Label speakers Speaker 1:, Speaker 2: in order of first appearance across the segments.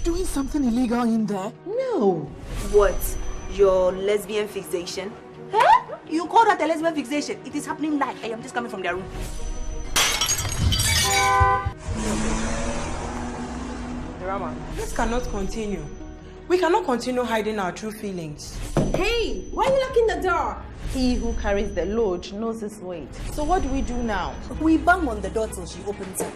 Speaker 1: doing something illegal in there?
Speaker 2: No.
Speaker 3: What? Your lesbian fixation? Huh? You call that a lesbian fixation? It is happening live. I am just coming from their room.
Speaker 2: Rama, this cannot continue. We cannot continue hiding our true feelings.
Speaker 4: Hey, why are you locking the door?
Speaker 5: He who carries the load knows his weight.
Speaker 2: So what do we do now?
Speaker 3: We bang on the door till she opens it.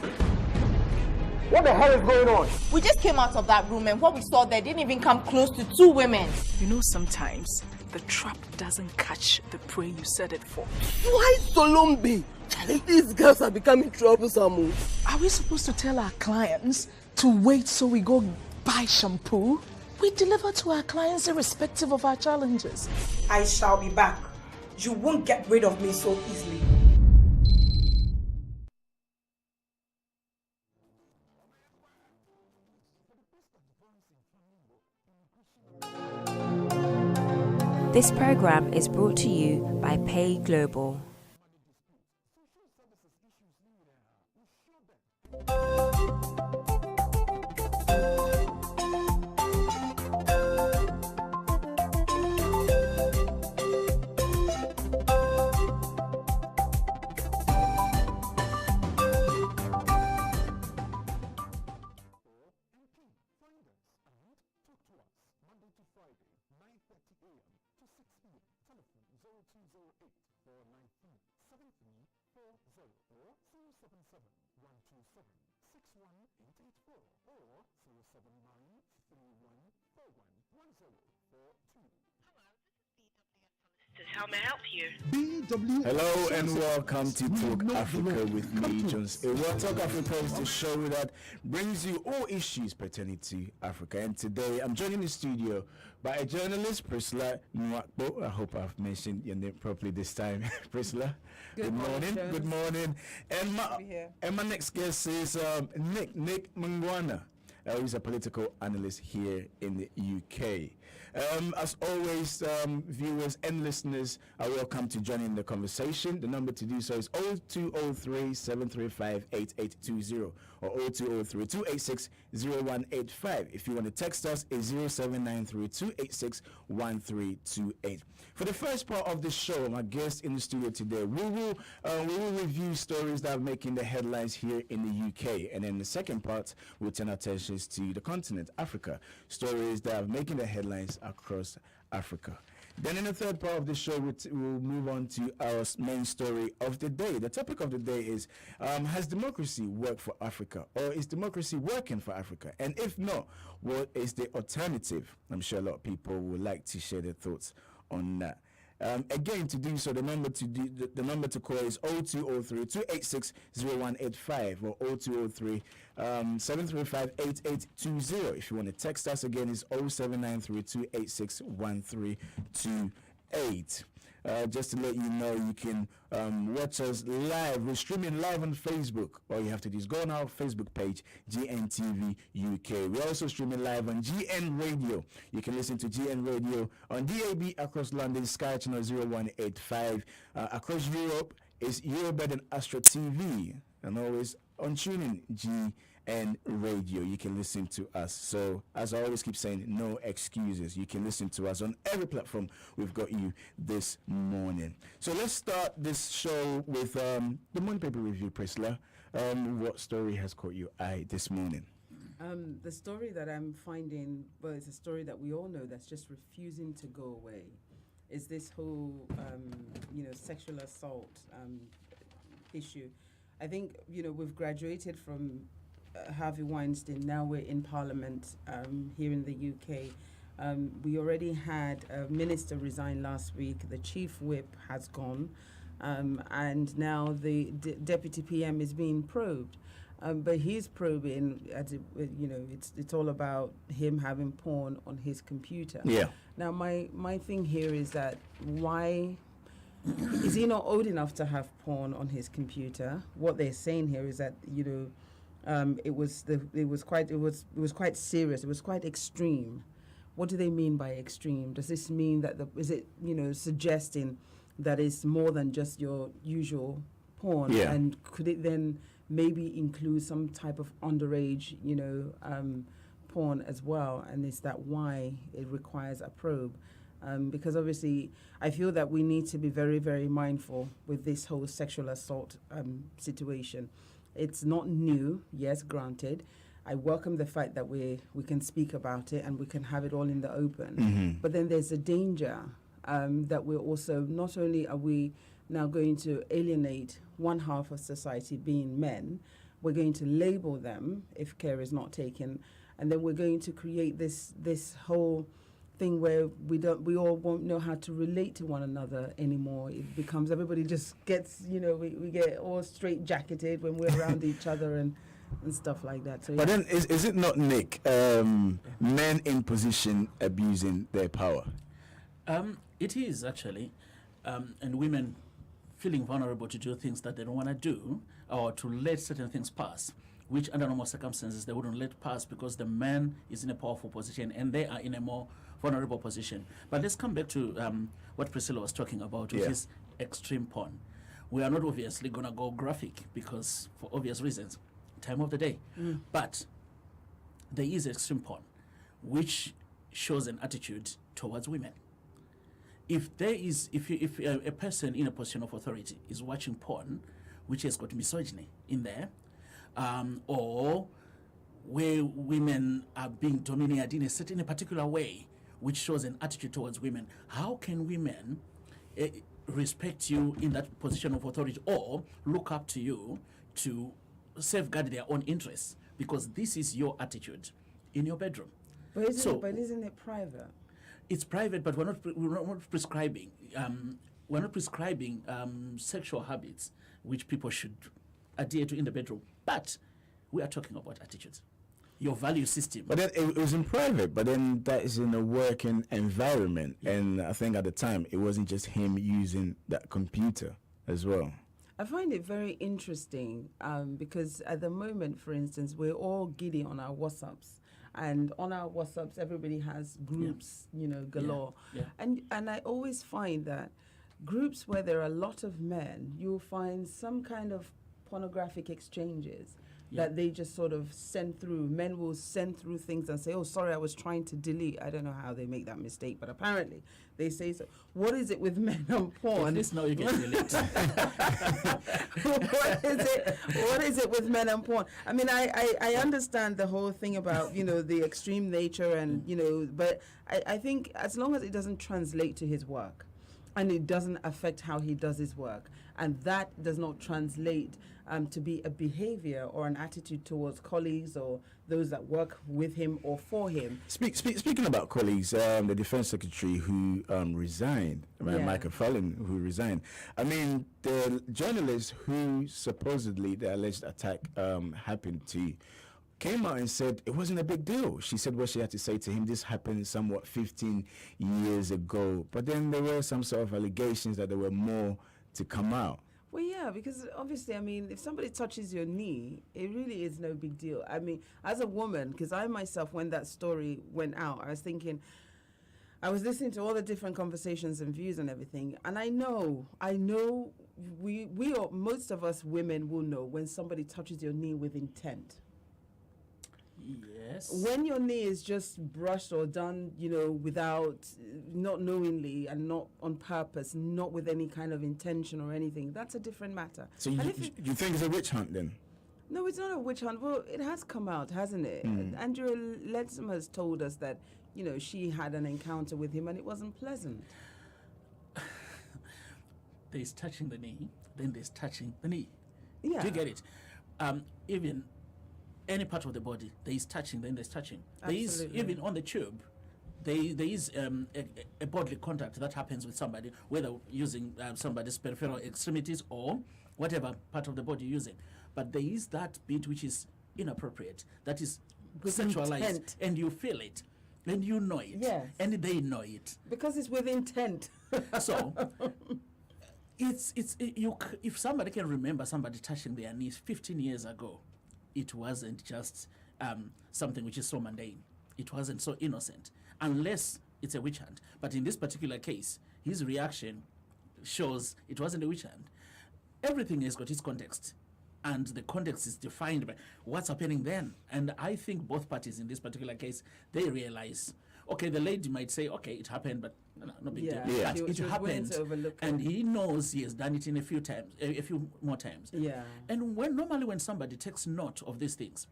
Speaker 6: What the hell is going on?
Speaker 5: We just came out of that room and what we saw there didn't even come close to 2 women.
Speaker 1: You know, sometimes the trap doesn't catch the prey you set it for.
Speaker 6: Why Solombi? These girls are becoming troublesome.
Speaker 1: Are we supposed to tell our clients to wait so we go buy shampoo? We deliver to our clients irrespective of our challenges.
Speaker 2: I shall be back. You won't get rid of me so easily.
Speaker 7: This program is brought to you by Pay Global.
Speaker 8: How may I help you?
Speaker 9: Hello and welcome to Talk Africa with me, Jones. Talk Africa is the show that brings you all issues pertaining to Africa. And today I'm joined in the studio by a journalist, Priscilla Nwakbo. I hope I've mentioned your name properly this time. Priscilla, good morning. Good morning. And my next guest is Nick Mangwana. He's a political analyst here in the UK. As always, viewers and listeners are welcome to join in the conversation. The number to do so is 0203-735-8820 or 0203-286-0185. If you want to text us, it's 0793-286-1328. For the first part of the show, my guest in the studio today, we will review stories that are making the headlines here in the UK. And then the second part, we'll turn our attentions to the continent, Africa. Stories that are making the headlines across Africa. Then in the third part of the show, we'll move on to our main story of the day. The topic of the day is, has democracy worked for Africa? Or is democracy working for Africa? And if not, what is the alternative? I'm sure a lot of people would like to share their thoughts on that. Again, to do so, the number to call is 0203-286-0185 or 0203-735-8820. If you want to text us again, it's 0793-286-1328. Just to let you know, you can watch us live. We're streaming live on Facebook. All you have to do is go on our Facebook page, GNTV UK. We're also streaming live on GN Radio. You can listen to GN Radio on DAB across London, Sky Channel 0185. Across Europe is Eurobed and Astra TV. And always on TuneIn, GN Radio. You can listen to us. So, as I always keep saying, no excuses. You can listen to us on every platform. We've got you this morning. So, let's start this show with the morning paper review, Priscilla. What story has caught your eye this morning?
Speaker 10: The story that I'm finding, well, it's a story that we all know that's just refusing to go away, is this whole, sexual assault issue. I think, we've graduated from Harvey Weinstein. Now we're in Parliament here in the UK. We already had a minister resign last week. The chief whip has gone. And now the deputy PM is being probed. But he's probing, it's all about him having porn on his computer.
Speaker 9: Yeah.
Speaker 10: Now, my thing here is that why is he not old enough to have porn on his computer? What they're saying here is that it was quite serious. It was quite extreme. What do they mean by extreme? Does this mean that is it suggesting that it's more than just your usual porn?
Speaker 9: Yeah.
Speaker 10: And could it then maybe include some type of underage porn as well, and is that why it requires a probe? Because obviously, I feel that we need to be very, very mindful with this whole sexual assault situation. It's not new, yes, granted. I welcome the fact that we can speak about it and we can have it all in the open. But then there's a danger that we're also, not only are we now going to alienate one half of society, being men, we're going to label them if care is not taken, and then we're going to create this whole thing where we all won't know how to relate to one another anymore. It becomes, everybody just gets, we get all straight jacketed when we're around each other and stuff like that. So,
Speaker 9: but then is it not, Nick, men in position abusing their power?
Speaker 11: It is actually, and women feeling vulnerable to do things that they don't want to do, or to let certain things pass, which under normal circumstances they wouldn't let pass because the man is in a powerful position and they are in a more vulnerable position. But let's come back to what Priscilla was talking about, which is extreme porn. We are not obviously going to go graphic because, for obvious reasons, time of the day. But there is extreme porn, which shows an attitude towards women. If a person in a position of authority is watching porn, which has got misogyny in there, or where women are being dominated in a particular way, which shows an attitude towards women, how can women respect you in that position of authority or look up to you to safeguard their own interests? Because this is your attitude in your bedroom.
Speaker 10: But isn't it private?
Speaker 11: It's private, but we're not prescribing. We're not prescribing sexual habits which people should adhere to in the bedroom. But we are talking about attitudes, your value system.
Speaker 9: But then it was in private. But then that is in a working environment, and I think at the time it wasn't just him using that computer as well.
Speaker 10: I find it very interesting because at the moment, for instance, we're all giddy on our WhatsApps. And on our WhatsApps, everybody has groups, galore. And I always find that groups where there are a lot of men, you'll find some kind of pornographic exchanges that they just sort of send through. Men will send through things and say, oh, sorry, I was trying to delete. I don't know how they make that mistake, but apparently they say so. What is it with men on porn?
Speaker 11: At least now you can delete.
Speaker 10: What is it with men and porn? I mean, I understand the whole thing about, the extreme nature and, but I think as long as it doesn't translate to his work and it doesn't affect how he does his work, and that does not translate to be a behavior or an attitude towards colleagues or those that work with him or for him.
Speaker 9: Speaking about colleagues, the Defense Secretary who resigned, Michael Fallon, who resigned. I mean, the journalist who supposedly the alleged attack happened to came out and said it wasn't a big deal. She said what she had to say to him. This happened somewhat 15 years ago. But then there were some sort of allegations that there were more to come out.
Speaker 10: Well, yeah, because obviously, I mean, if somebody touches your knee, it really is no big deal. I mean, as a woman, because I myself, when that story went out, I was thinking, I was listening to all the different conversations and views and everything, and I know, we or most of us women will know when somebody touches your knee with intent.
Speaker 11: Yes.
Speaker 10: When your knee is just brushed or done, without, not knowingly and not on purpose, not with any kind of intention or anything, that's a different matter.
Speaker 9: So you think it's a witch hunt then?
Speaker 10: No, it's not a witch hunt. Well, it has come out, hasn't it? Andrea Leadsom has told us that, she had an encounter with him and it wasn't pleasant.
Speaker 11: There's touching the knee, then there's touching the knee.
Speaker 10: Yeah.
Speaker 11: Do you get it? Even any part of the body, there is touching, then there's touching.
Speaker 10: Absolutely.
Speaker 11: There is, even on the tube, there is a bodily contact that happens with somebody, whether using somebody's peripheral extremities or whatever part of the body you're using. But there is that bit which is inappropriate, that is
Speaker 10: with
Speaker 11: sexualized,
Speaker 10: intent.
Speaker 11: and you feel it, and you know it,
Speaker 10: yes.
Speaker 11: and they know it.
Speaker 10: Because it's with intent.
Speaker 11: So, if somebody can remember somebody touching their knees 15 years ago, it wasn't just something which is so mundane. It wasn't so innocent, unless it's a witch hunt. But in this particular case, his reaction shows it wasn't a witch hunt. Everything has got its context. and the context is defined by what's happening then. And I think both parties in this particular case, they realize, okay, the lady might say, okay, it happened, but no big deal.
Speaker 10: Yeah.
Speaker 11: But it happened, and he knows he has done it in a few times, a few more times.
Speaker 10: Yeah.
Speaker 11: And normally when somebody takes note of these things,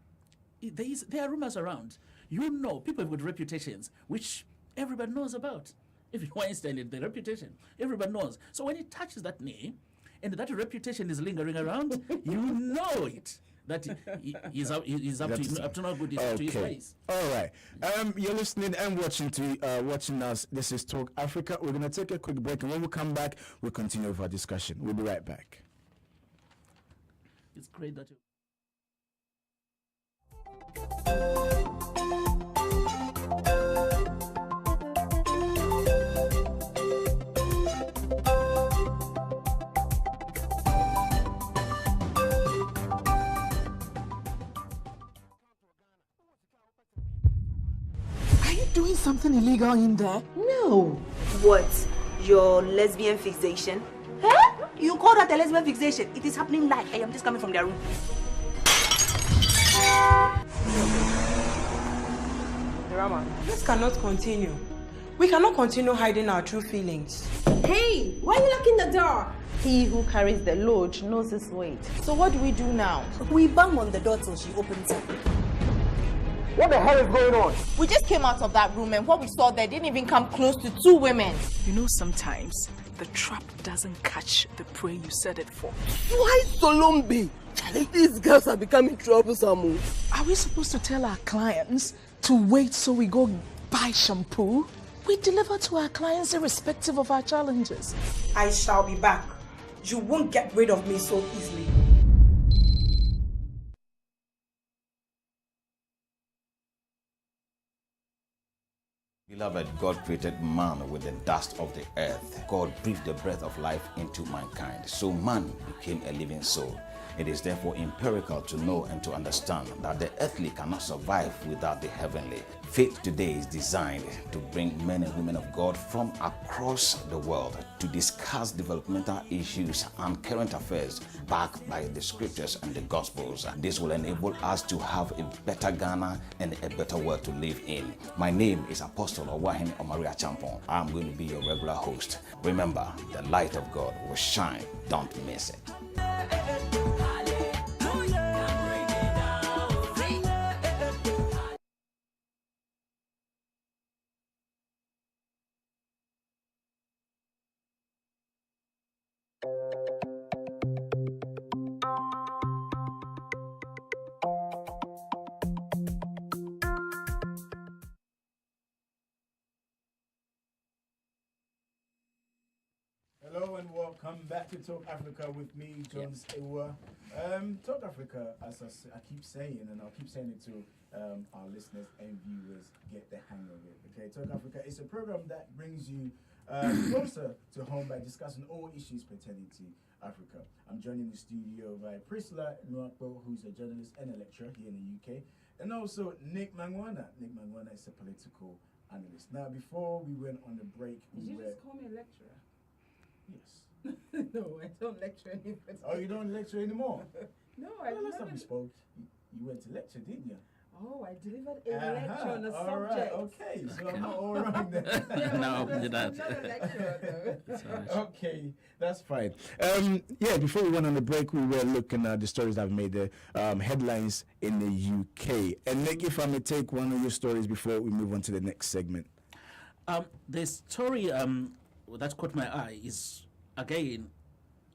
Speaker 11: there are rumors around. People with reputations, which everybody knows about. If you Weinstein, the reputation, everybody knows. So when he touches that knee, and that reputation is lingering around, you know it. That he's up to no good to his ways.
Speaker 9: All right. You're listening and watching us. This is Talk Africa. We're going to take a quick break, and when we come back, we'll continue with our discussion. We'll be right back.
Speaker 11: It's great that you...
Speaker 1: Doing something illegal in there?
Speaker 3: No. What? Your lesbian fixation? Huh? You call that a lesbian fixation? It is happening like I am just coming from their room.
Speaker 2: Rama, this cannot continue. We cannot continue hiding our true feelings.
Speaker 4: Hey, why are you locking the door?
Speaker 5: He who carries the load knows his weight. So what do we do now?
Speaker 3: We bang on the door till she opens it.
Speaker 6: What the hell is going on?
Speaker 5: We just came out of that room and what we saw there didn't even come close to 2 women.
Speaker 1: Sometimes the trap doesn't catch the prey you set it for.
Speaker 6: Why Solombi? Charlie, these girls are becoming troublesome.
Speaker 1: Are we supposed to tell our clients to wait so we go buy shampoo? We deliver to our clients irrespective of our challenges.
Speaker 2: I shall be back. You won't get rid of me so easily.
Speaker 12: Beloved, God created man with the dust of the earth. God breathed the breath of life into mankind, so man became a living soul. It is therefore empirical to know and to understand that the earthly cannot survive without the heavenly. Faith today is designed to bring men and women of God from across the world to discuss developmental issues and current affairs backed by the scriptures and the gospels. This will enable us to have a better Ghana and a better world to live in. My name is Apostle Owahin Omaria Champon. I'm going to be your regular host. Remember, the light of God will shine. Don't miss it.
Speaker 9: Hello and welcome back to Talk Africa with me, Jones Ewa. Talk Africa, as I keep saying, and I'll keep saying it to our listeners and viewers, get the hang of it. Okay, Talk Africa is a program that brings you closer to home by discussing all issues pertaining to Africa. I'm joined in the studio by Priscilla Nwakpo, who's a journalist and a lecturer here in the UK, and also Nick Mangwana. Nick Mangwana is a political analyst. Now, before we went on the break,
Speaker 10: Did you just call me a lecturer?
Speaker 9: Yes.
Speaker 10: No, I don't lecture anybody.
Speaker 9: Oh, you don't lecture anymore?
Speaker 10: No,
Speaker 9: last time we spoke, you went to lecture, didn't you?
Speaker 10: Oh, I delivered a lecture on a
Speaker 9: all
Speaker 10: subject.
Speaker 9: Right, okay, so I'm not all wrong then.
Speaker 10: Yeah,
Speaker 11: No,
Speaker 10: I'm
Speaker 11: you're not.
Speaker 10: not a lecturer, though.
Speaker 9: Okay, that's fine. Yeah, before we went on the break, we were looking at the stories that have made the headlines in the UK. And Nick, if I may take one of your stories before we move on to the next segment.
Speaker 11: The story that caught my eye is, again,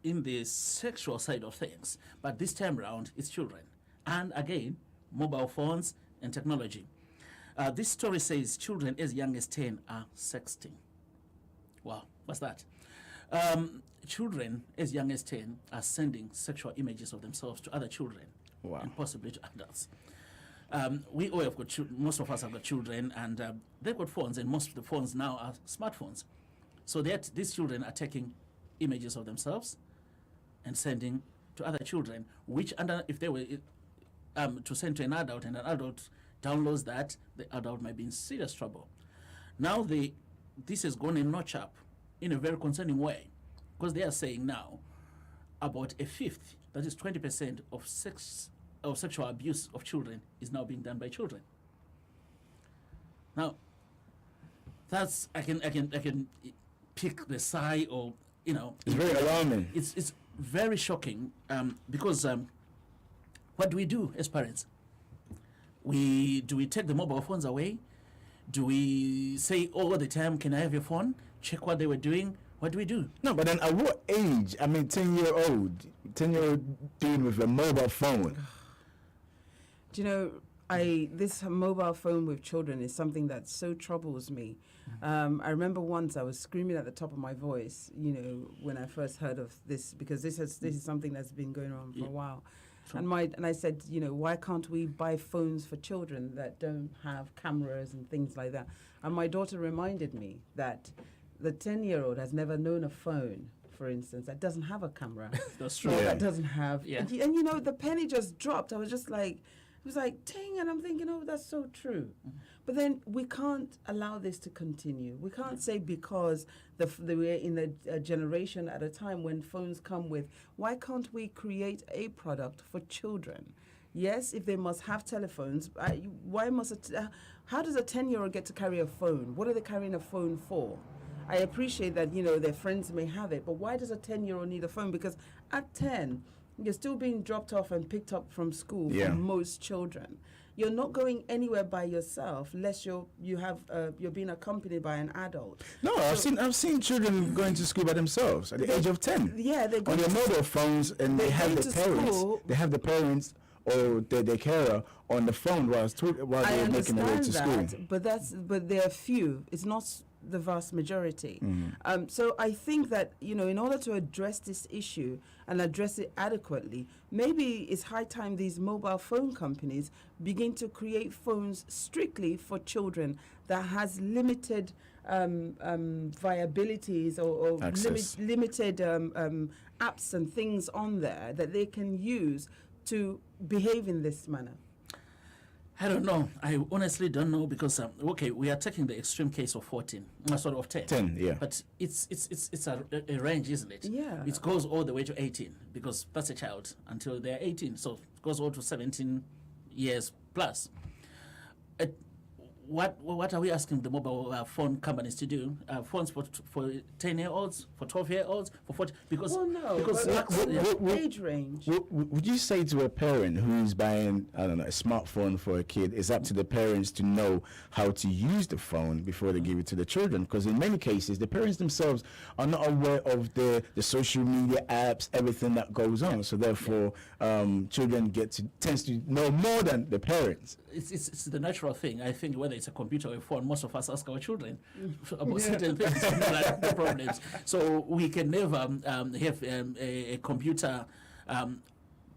Speaker 11: in the sexual side of things, but this time around, it's children. And again, mobile phones and technology. This story says children as young as 10 are sexting. Wow, what's that? Children as young as 10 are sending sexual images of themselves to other children.
Speaker 9: Wow.
Speaker 11: And possibly to adults. We all have got most of us have got children, and they've got phones, and most of the phones now are smartphones. So that these children are taking images of themselves and sending to other children, which if they were to send to an adult and an adult downloads that, the adult might be in serious trouble. Now this has gone a notch up in a very concerning way, because they are saying now about a fifth, that is 20% of sexual abuse of children is now being done by children. Now, that's I can pick the side, or
Speaker 9: it's very alarming.
Speaker 11: It's very shocking because what do we do as parents? Do we take the mobile phones away? Do we say all the time, "Can I have your phone?" Check what they were doing. What do we do?
Speaker 9: No, but then at what age? I mean, 10-year-old dude with a mobile phone.
Speaker 10: Do you know, this mobile phone with children is something that so troubles me. I remember once I was screaming at the top of my voice, when I first heard of this, because this is something that's been going on for a while. Sure. And I said, why can't we buy phones for children that don't have cameras and things like that? And my daughter reminded me that the 10-year-old has never known a phone, for instance, that doesn't have a camera.
Speaker 11: That's true.
Speaker 10: That doesn't have.
Speaker 11: Yeah.
Speaker 10: And the penny just dropped. I was just like, it was like, dang, and I'm thinking, oh, that's so true. Mm-hmm. But then we can't allow this to continue. We can't say because we're in a generation at a time when phones come with, why can't we create a product for children? Yes, if they must have telephones, how does a 10-year-old get to carry a phone? What are they carrying a phone for? I appreciate that, their friends may have it, but why does a 10-year-old need a phone? Because at 10, you're still being dropped off and picked up from school for most children. You're not going anywhere by yourself unless you're being accompanied by an adult.
Speaker 9: No, I've seen children going to school by themselves at the age of 10.
Speaker 10: Yeah, they go
Speaker 9: on their mobile phones, and they have the parents. They have the parents or their carer on the phone while they're making their way to school.
Speaker 10: But there are few. It's not the vast majority. So I think that, in order to address this issue and address it adequately, maybe it's high time these mobile phone companies begin to create phones strictly for children that has limited viabilities or limited apps and things on there that they can use to behave in this manner.
Speaker 11: I don't know. I honestly don't know because we are taking the extreme case of 14, sort of 10.
Speaker 9: 10, yeah.
Speaker 11: But it's a range, isn't it?
Speaker 10: Yeah.
Speaker 11: It goes all the way to 18 because that's a child until they're 18. So it goes all to 17 years plus. What are we asking the mobile phone companies to do? Phones for 10-year-olds, for 12-year-olds, for 40? Because
Speaker 10: age range.
Speaker 9: Would you say to a parent who's buying, I don't know, a smartphone for a kid, it's up to the parents to know how to use the phone before they give it to the children? Because in many cases, the parents themselves are not aware of the social media apps, everything that goes on. So therefore, children tends to know more than the parents.
Speaker 11: It's the natural thing. I think whether it's a computer or a phone, most of us ask our children about certain things, like the problems. So we can never have a computer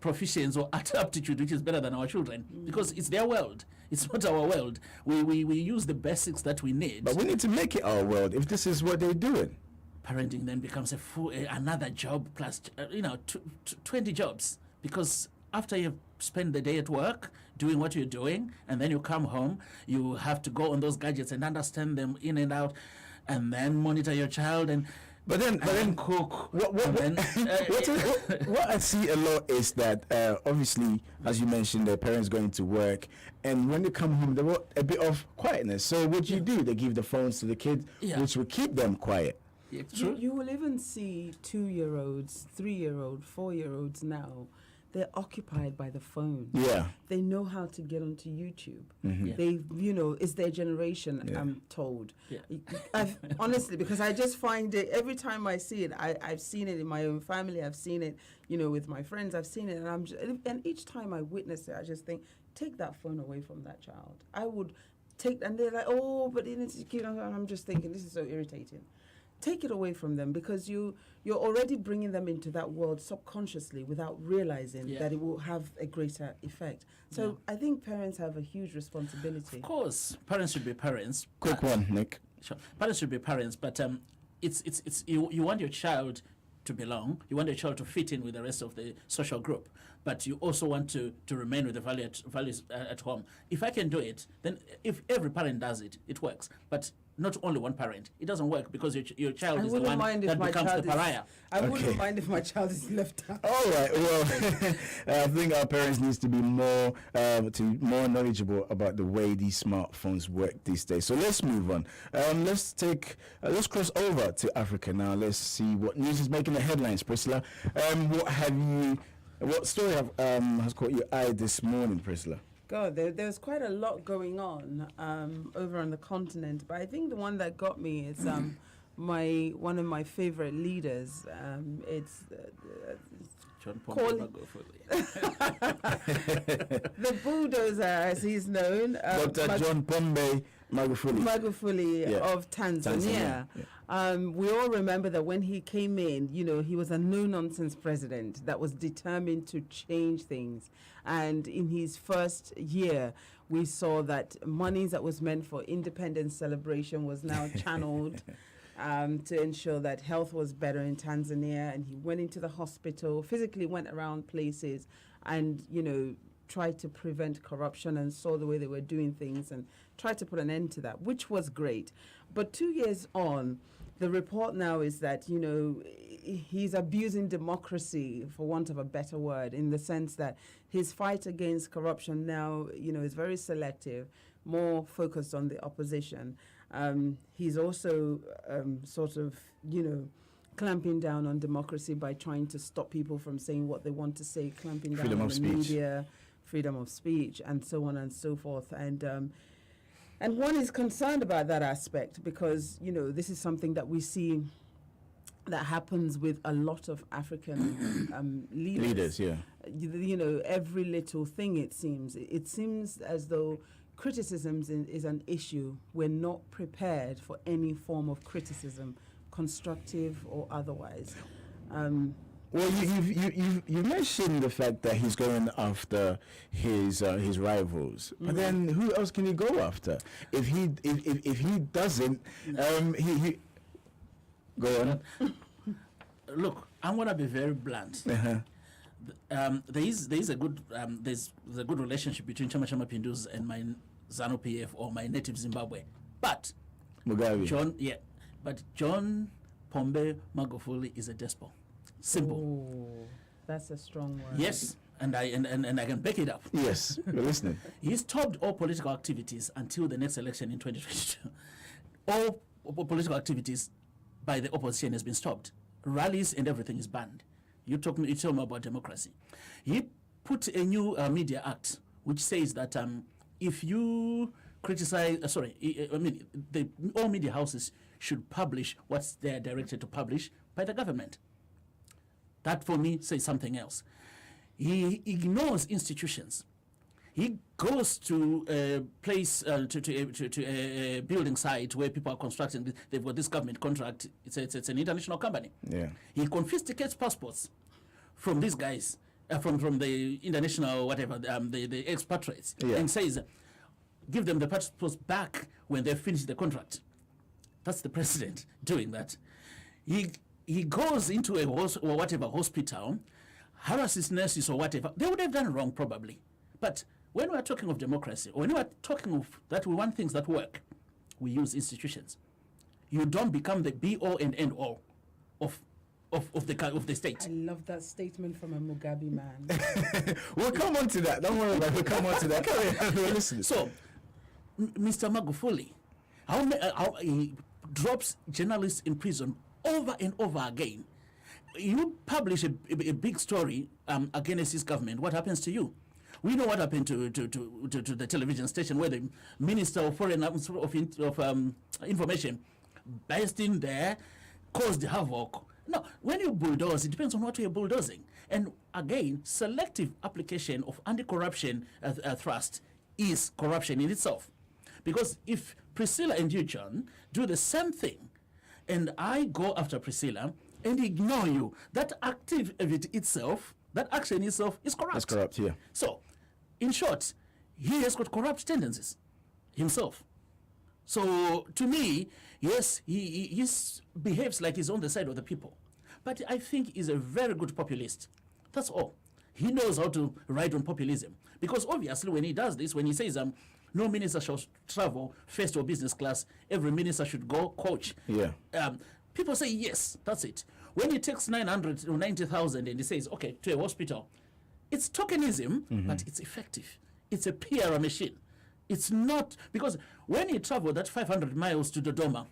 Speaker 11: proficiency or aptitude which is better than our children because it's their world. It's not our world. We use the basics that we need.
Speaker 9: But we need to make it our world if this is what they're doing.
Speaker 11: Parenting then becomes another job plus 20 jobs because after you've spent the day at work doing what you're doing and then you come home, you have to go on those gadgets and understand them in and out and then monitor your child and cook.
Speaker 9: What I see a lot is that obviously, as you mentioned, the parents going to work, and when they come home, they want a bit of quietness. So what do you do? They give the phones to the kids, which will keep them quiet.
Speaker 11: Yeah,
Speaker 10: you will even see 2-year-olds, 3-year-olds, 4-year-olds now. They're occupied by the phone.
Speaker 9: Yeah.
Speaker 10: They know how to get onto YouTube.
Speaker 9: Mm-hmm.
Speaker 11: Yeah.
Speaker 10: They, it's their generation, I'm told. Yeah. Honestly, because I just find it, every time I see it, I've seen it in my own family, I've seen it, with my friends, I've seen it, and each time I witness it, I just think, take that phone away from that child. I would and they're like, oh, but it's, I'm just thinking, this is so irritating. Take it away from them because you're already bringing them into that world subconsciously without realizing that it will have a greater effect. So I think parents have a huge responsibility.
Speaker 11: Of course, parents should be parents.
Speaker 9: Quick one, Nick.
Speaker 11: Sure. Parents should be parents, but it's you want your child to belong. You want your child to fit in with the rest of the social group, but you also want to remain with the values at home. If I can do it, then if every parent does it, it works. But not only one parent. It doesn't work because your child
Speaker 10: I
Speaker 11: is the
Speaker 10: wouldn't
Speaker 11: one
Speaker 10: mind if
Speaker 11: that
Speaker 10: my
Speaker 11: becomes
Speaker 10: child
Speaker 11: the
Speaker 10: is-
Speaker 11: pariah.
Speaker 10: I wouldn't mind if my child is left out.
Speaker 9: All right. Well, I think our parents needs to be more knowledgeable about the way these smartphones work these days. So let's move on. Let's cross over to Africa now. Let's see what news is making the headlines. Priscilla, what story has caught your eye this morning, Priscilla?
Speaker 10: God, there's quite a lot going on over on the continent, but I think the one that got me is one of my favorite leaders. It's
Speaker 11: John
Speaker 10: call the bulldozer, as he's known,
Speaker 9: Dr. John Pombe
Speaker 10: Magufuli of Tanzania. We all remember that when he came in, he was a no-nonsense president that was determined to change things. And in his first year, we saw that money that was meant for independence celebration was now channeled to ensure that health was better in Tanzania. And he went into the hospital, physically went around places and, tried to prevent corruption and saw the way they were doing things and tried to put an end to that, which was great. But 2 years on, the report now is that, he's abusing democracy, for want of a better word, in the sense that his fight against corruption now, is very selective, more focused on the opposition. He's also clamping down on democracy by trying to stop people from saying what they want to say, clamping down on the media, freedom of speech, and so on and so forth. And one is concerned about that aspect because, this is something that we see that happens with a lot of African leaders.
Speaker 9: Yeah.
Speaker 10: Every little thing, it seems as though criticism is an issue. We're not prepared for any form of criticism, constructive or otherwise.
Speaker 9: Well, you mentioned the fact that he's going after his rivals, but then who else can he go after? If he doesn't, he go on.
Speaker 11: Look, I'm gonna be very blunt. There is a good relationship between Chama Cha Mapinduzi and my ZANU PF or my native Zimbabwe, but
Speaker 9: Mugabe.
Speaker 11: John Pombe Magufuli is a despot. Simple.
Speaker 10: Oh, that's a strong word.
Speaker 11: Yes, and I can back it up.
Speaker 9: Yes, we're listening.
Speaker 11: He stopped all political activities until the next election in 2022. All political activities by the opposition has been stopped. Rallies and everything is banned. You tell me about democracy. He put a new Media Act which says that if you criticize, all media houses should publish what they are directed to publish by the government. That, for me, says something else. He ignores institutions. He goes to a place, to a building site where people are constructing. They've got this government contract. It's an international company.
Speaker 9: Yeah.
Speaker 11: He confiscates passports from these guys, from the international whatever, the expatriates, and says, give them the passports back when they finish the contract. That's the president doing that. He goes into a hospital, harasses nurses or whatever. They would have done wrong probably. But when we're talking of democracy, or when we're talking of that we want things that work, we use institutions. You don't become the be-all and end-all of the state.
Speaker 10: I love that statement from a Mugabe man.
Speaker 9: We'll come on to that. Don't worry about it. We'll come on to that. Listen.
Speaker 11: So, Mr. Magufuli, how he drops journalists in prison over and over again. You publish a big story against his government. What happens to you? We know what happened to the television station where the Minister of Foreign Information burst in there, caused havoc. No, when you bulldoze, it depends on what you're bulldozing. And again, selective application of anti-corruption thrust is corruption in itself. Because if Priscilla and you, John, do the same thing, and I go after Priscilla and ignore you, that activity itself, that action itself is corrupt.
Speaker 9: That's corrupt, yeah.
Speaker 11: So, in short, he has got corrupt tendencies himself. So, to me, yes, he behaves like he's on the side of the people. But I think he's a very good populist. That's all. He knows how to ride on populism. Because obviously when he does this, when he says, no minister shall travel first or business class. Every minister should go coach.
Speaker 9: Yeah.
Speaker 11: People say yes, that's it. When he takes 900 or 90,000 and he says, okay, to a hospital, it's tokenism, but it's effective. It's a PR machine. It's not, because when he traveled that 500 miles to Dodoma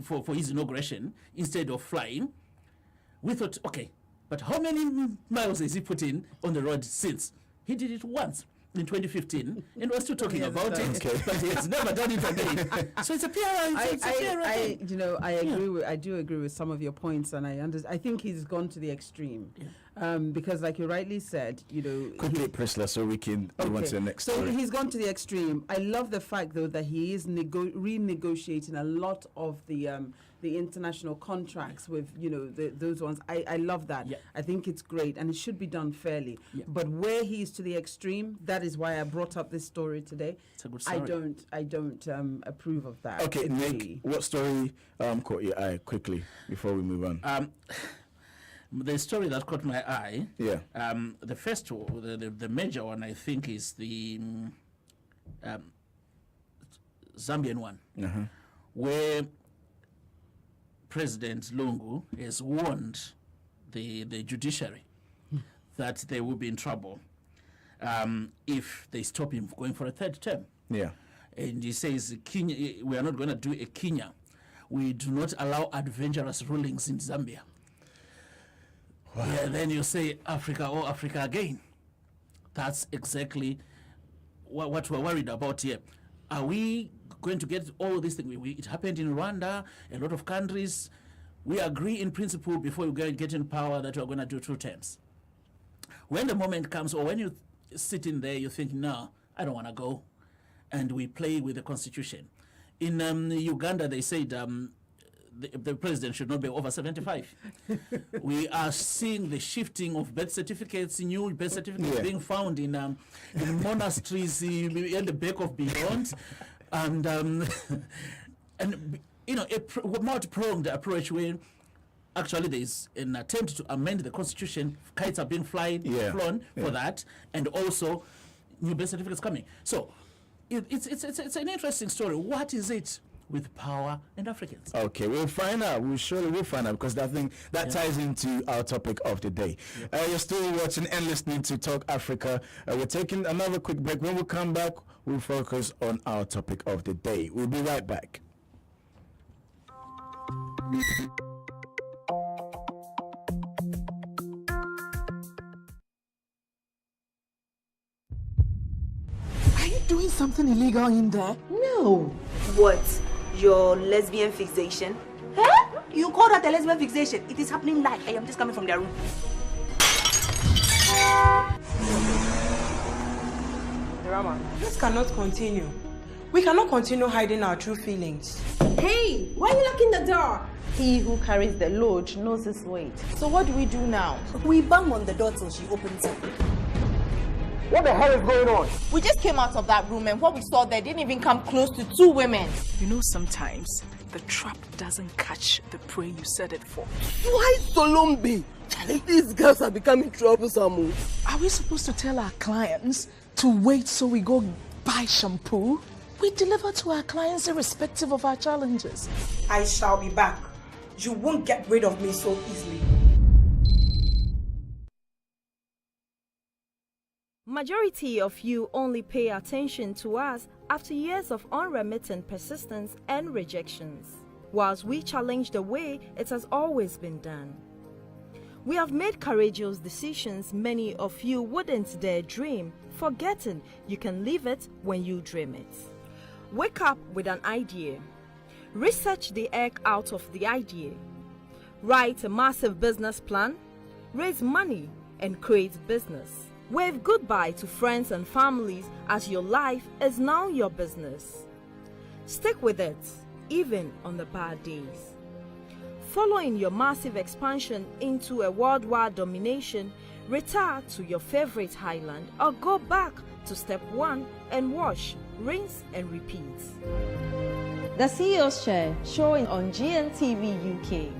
Speaker 11: for his inauguration, instead of flying, we thought, okay, but how many miles has he put in on the road since? He did it once in 2015, and we're still talking about it, but he has never done it again. So it's a PR.
Speaker 10: I agree. I do agree with some of your points, and I think he's gone to the extreme, because, like you rightly said,
Speaker 9: quickly, Priscilla, so we can move on to the next story.
Speaker 10: So he's gone to the extreme. I love the fact, though, that he is renegotiating a lot of the international contracts with those ones. I love that.
Speaker 11: Yeah.
Speaker 10: I think it's great, and it should be done fairly.
Speaker 11: Yeah.
Speaker 10: But where he is to the extreme, that is why I brought up this story today.
Speaker 11: It's a good story.
Speaker 10: I don't approve of that.
Speaker 9: Okay, Nick, what story caught your eye quickly before we move on?
Speaker 11: The story that caught my eye.
Speaker 9: Yeah.
Speaker 11: The first one, the major one, I think, is the Zambian one, where President Lungu has warned the judiciary that they will be in trouble if they stop him going for a third term.
Speaker 9: Yeah.
Speaker 11: And he says, Kenya, we are not going to do a Kenya. We do not allow adventurous rulings in Zambia. Wow. Yeah, then you say Africa or Africa again. That's exactly what we're worried about here. Are we going to get all these things? It happened in Rwanda, a lot of countries. We agree in principle before you get in power that we're going to do 2 terms. When the moment comes, or when you sit in there, you think, no, I don't want to go. And we play with the constitution. In Uganda, they said the president should not be over 75. We are seeing the shifting of birth certificates, new birth certificates being found in monasteries in the back of beyond, and a multi-pronged approach where actually there is an attempt to amend the constitution. Kites are being flown for that, and also new birth certificates coming. So it's an interesting story. What is it with power and Africans?
Speaker 9: Okay, we'll find out. We surely will find out, because I think that ties into our topic of the day. You're still watching and listening to Talk Africa. We're taking another quick break. When we come back, we'll focus on our topic of the day. We'll be right back.
Speaker 1: Are you doing something illegal in there?
Speaker 3: No. What? Your lesbian fixation? Huh? You call that a lesbian fixation? It is happening live. I am just coming from their room.
Speaker 2: Rama, this cannot continue. We cannot continue hiding our true feelings.
Speaker 4: Hey, why are you locking the door?
Speaker 5: He who carries the load knows his weight. So what do we do now?
Speaker 3: We bang on the door till she opens it.
Speaker 6: What the hell is going on?
Speaker 5: We just came out of that room, and what we saw there didn't even come close to 2 women.
Speaker 1: You know, sometimes the trap doesn't catch the prey you set it for.
Speaker 6: Why Solombi? Charlie, these girls are becoming troublesome.
Speaker 1: Are we supposed to tell our clients to wait so we go buy shampoo? We deliver to our clients irrespective of our challenges.
Speaker 2: I shall be back. You won't get rid of me so easily.
Speaker 13: Majority of you only pay attention to us after years of unremittent persistence and rejections, whilst we challenge the way it has always been done. We have made courageous decisions many of you wouldn't dare dream, forgetting you can live it when you dream it. Wake up with an idea. Research the egg out of the idea. Write a massive business plan. Raise money and create business. Wave goodbye to friends and families as your life is now your business. Stick with it, even on the bad days. Following your massive expansion into a worldwide domination, retire to your favorite highland or go back to step 1 and wash, rinse and repeat.
Speaker 14: The CEO's Chair, showing on GNTV UK.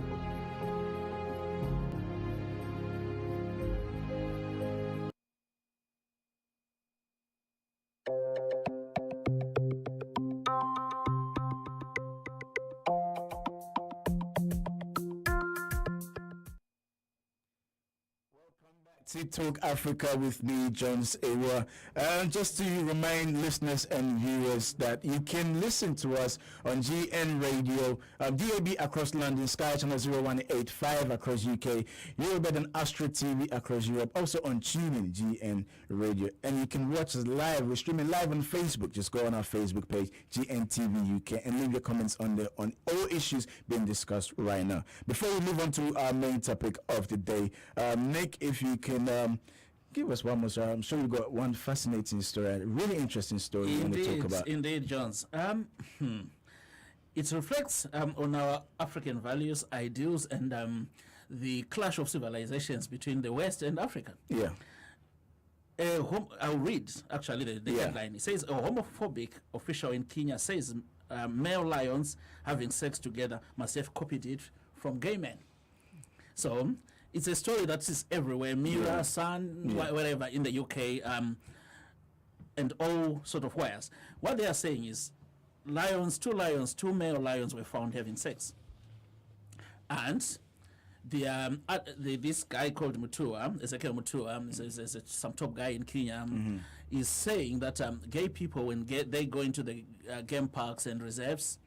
Speaker 9: to Talk Africa with me, Jones Ewa. Just to remind listeners and viewers that you can listen to us on GN Radio, DAB across London, Sky Channel 0185 across UK, Eurobed and Astro TV across Europe, also on TuneIn GN Radio. And you can watch us live. We're streaming live on Facebook. Just go on our Facebook page, GN TV UK, and leave your comments on there on all issues being discussed right now. Before we move on to our main topic of the day, Nick, if you can give us one more story. I'm sure you've got one fascinating story, a really interesting story you want to talk about.
Speaker 11: Indeed, Jones. It reflects on our African values, ideals, and the clash of civilizations between the West and Africa.
Speaker 9: Yeah.
Speaker 11: I'll read, actually, the headline. It says, a homophobic official in Kenya says male lions having sex together must have copied it from gay men. So it's a story that is everywhere, Mirror, Sun, wherever in the UK, and all sort of wires. What they are saying is two male lions were found having sex. And this guy called Mutua, Ezekiel Mutua, is some top guy in Kenya, is saying that gay people, when they go into the game parks and reserves,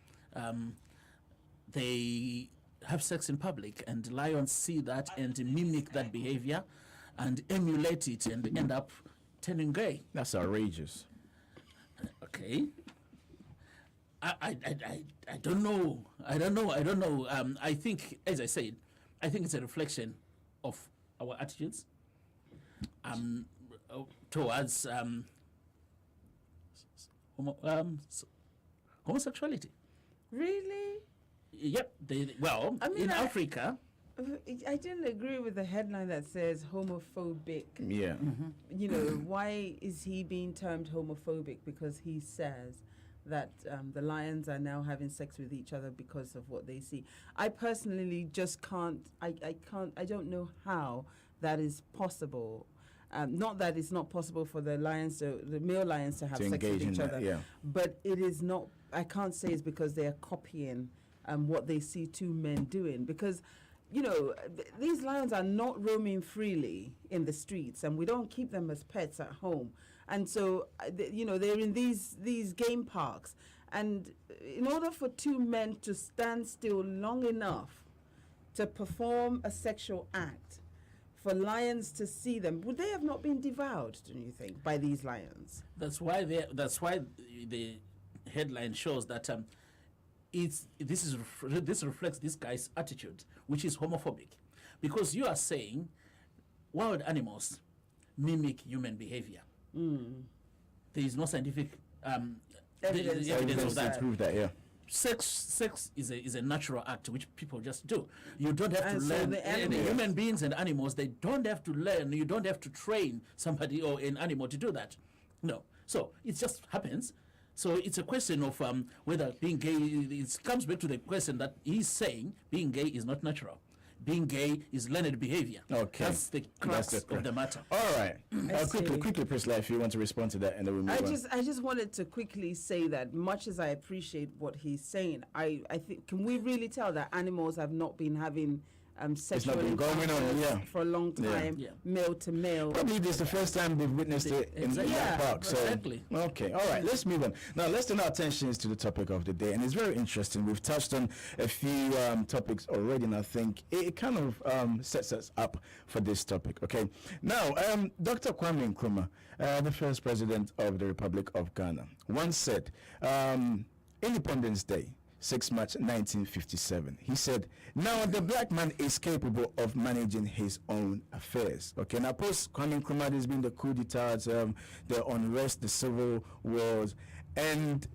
Speaker 11: they have sex in public, and lions see that and mimic that behavior and emulate it and end up turning gay.
Speaker 9: That's outrageous.
Speaker 11: Okay. I don't know. I don't know. I think, as I said, I think it's a reflection of our attitudes towards homosexuality.
Speaker 10: Really?
Speaker 11: Yep. In Africa.
Speaker 10: I didn't agree with the headline that says homophobic.
Speaker 9: Yeah.
Speaker 10: You know, why is he being termed homophobic? Because he says that the lions are now having sex with each other because of what they see. I personally just can't, I don't know how that is possible. Not that it's not possible for the male lions to have sex with each other, but it is not, I can't say it's because they are copying what they see two men doing, because you know, these lions are not roaming freely in the streets, and we don't keep them as pets at home. And so, you know, they're in these game parks. And in order for two men to stand still long enough to perform a sexual act, for lions to see them, would they have not been devoured, do you think, by these lions?
Speaker 11: That's why the headline shows that this reflects this guy's attitude, which is homophobic, because you are saying wild animals mimic human behavior. There is no scientific evidence of that.
Speaker 9: Prove that, yeah.
Speaker 11: Sex is a natural act which people just do. You don't have to
Speaker 10: so
Speaker 11: learn.
Speaker 10: the
Speaker 11: Human beings and animals, they don't have to learn. You don't have to train somebody or an animal to do that. No. So it just happens. So it's a question of whether being gay, it comes back to the question that he's saying being gay is not natural. Being gay is learned behavior. Okay. That's the crux of the matter.
Speaker 9: All right. Quickly, Priscilla, if you want to respond to that, and then we'll move on.
Speaker 10: I just wanted to quickly say that much as I appreciate what he's saying, I think, can we really tell that animals have not been having sexual encounters for a long time, male to male?
Speaker 9: Probably this is the first time they've witnessed it in that park. So
Speaker 11: exactly.
Speaker 9: Okay, all right, let's move on. Now let's turn our attention to the topic of the day, and it's very interesting. We've touched on a few topics already, and I think it kind of sets us up for this topic. Okay, now Dr. Kwame Nkrumah, the first president of the Republic of Ghana, once said, Independence Day, 6 March 1957. He said, now the black man is capable of managing his own affairs. Okay, now post Kwame Nkrumah, there's been the coup d'etat, the unrest, the civil wars, and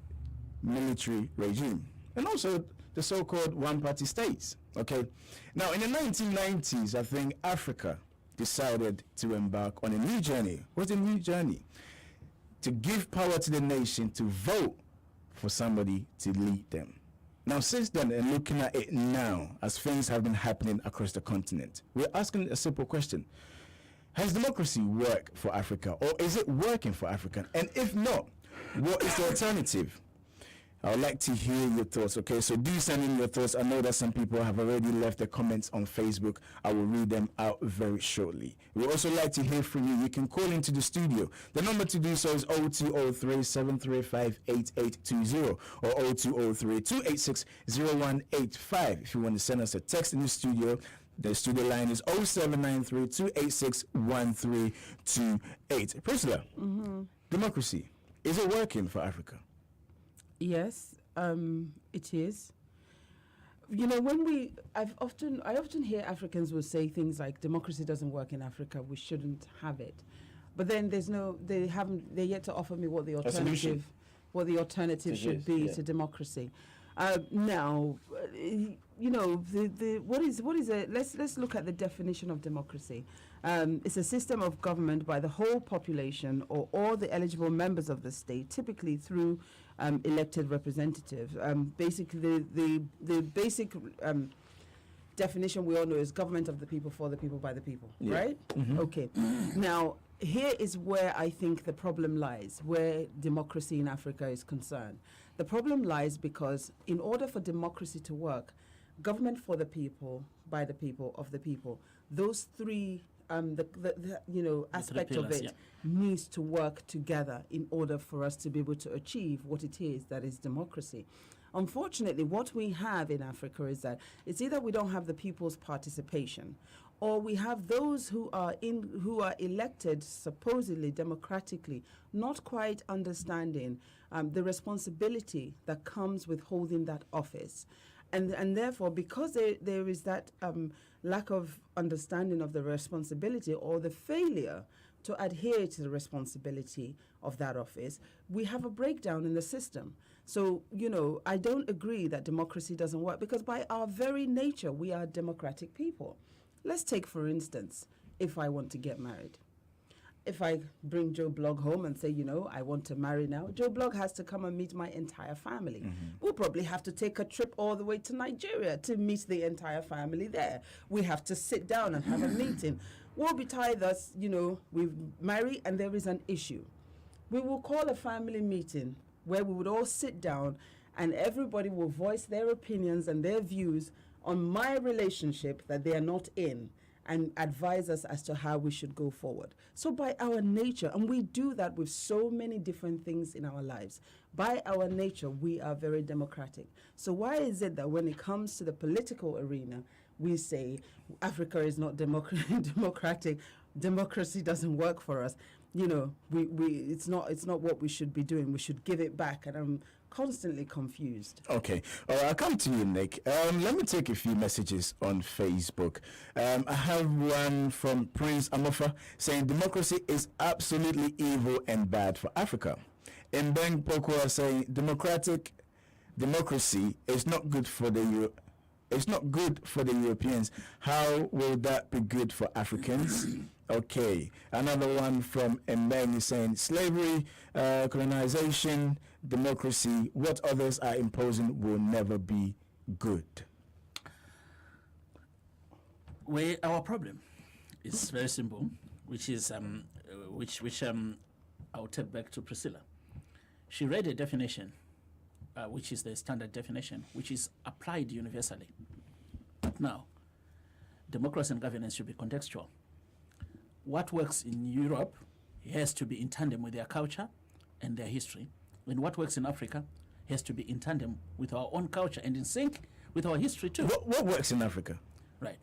Speaker 9: military regime, and also the so-called one-party states. Okay, now in the 1990s, I think Africa decided to embark on a new journey. What's a new journey? To give power to the nation to vote for somebody to lead them. Now, since then, and looking at it now, as things have been happening across the continent, we're asking a simple question. Has democracy worked for Africa, or is it working for Africa? And if not, what is the alternative? I would like to hear your thoughts, okay? So do send in your thoughts. I know that some people have already left their comments on Facebook. I will read them out very shortly. We also like to hear from you. You can call into the studio. The number to do so is 0203-735-8820 or 0203-286-0185. If you want to send us a text in the studio line is 0793-286-1328. Priscilla, democracy, is it working for Africa?
Speaker 10: Yes, it is. You know, I often hear Africans will say things like, democracy doesn't work in Africa, we shouldn't have it. But then they're yet to offer me what the alternative should be to democracy. Now, you know, what is it? Let's look at the definition of democracy. It's a system of government by the whole population or all the eligible members of the state, typically through elected representatives. Basically, the basic definition we all know is government of the people, for the people, by the people, right? Okay. Now, here is where I think the problem lies, where democracy in Africa is concerned. The problem lies because in order for democracy to work, government for the people, by the people, of the people, those three aspect of it needs to work together in order for us to be able to achieve what it is that is democracy. Unfortunately, what we have in Africa is that it's either we don't have the people's participation, or we have those who are elected supposedly democratically, not quite understanding the responsibility that comes with holding that office. And therefore, because there is that lack of understanding of the responsibility or the failure to adhere to the responsibility of that office, we have a breakdown in the system. So, you know, I don't agree that democracy doesn't work, because by our very nature, we are democratic people. Let's take, for instance, if I want to get married. If I bring Joe Blogg home and say, you know, I want to marry now, Joe Blogg has to come and meet my entire family. We'll probably have to take a trip all the way to Nigeria to meet the entire family there. We have to sit down and have a meeting. Woe betide us, you know, we marry and there is an issue. We will call a family meeting where we would all sit down and everybody will voice their opinions and their views on my relationship that they are not in, and advise us as to how we should go forward. So by our nature, and we do that with so many different things in our lives, by our nature, we are very democratic. So why is it that when it comes to the political arena, we say Africa is not democratic, democracy doesn't work for us? You know, it's not what we should be doing. We should give it back, and I'm constantly confused.
Speaker 9: Okay. I'll come to you, Nick. Let me take a few messages on Facebook. I have one from Prince Amofa saying democracy is absolutely evil and bad for Africa. And Ben Pokwa saying democracy is not good for the Europeans. How will that be good for Africans? Okay. Another one from Mbeng is saying slavery, colonization, democracy, what others are imposing will never be good.
Speaker 11: Our problem is very simple, which is I'll take back to Priscilla. She read a definition, which is the standard definition, which is applied universally. Now, democracy and governance should be contextual. What works in Europe has to be in tandem with their culture and their history. And what works in Africa has to be in tandem with our own culture and in sync with our history too.
Speaker 9: What works in Africa?
Speaker 11: Right.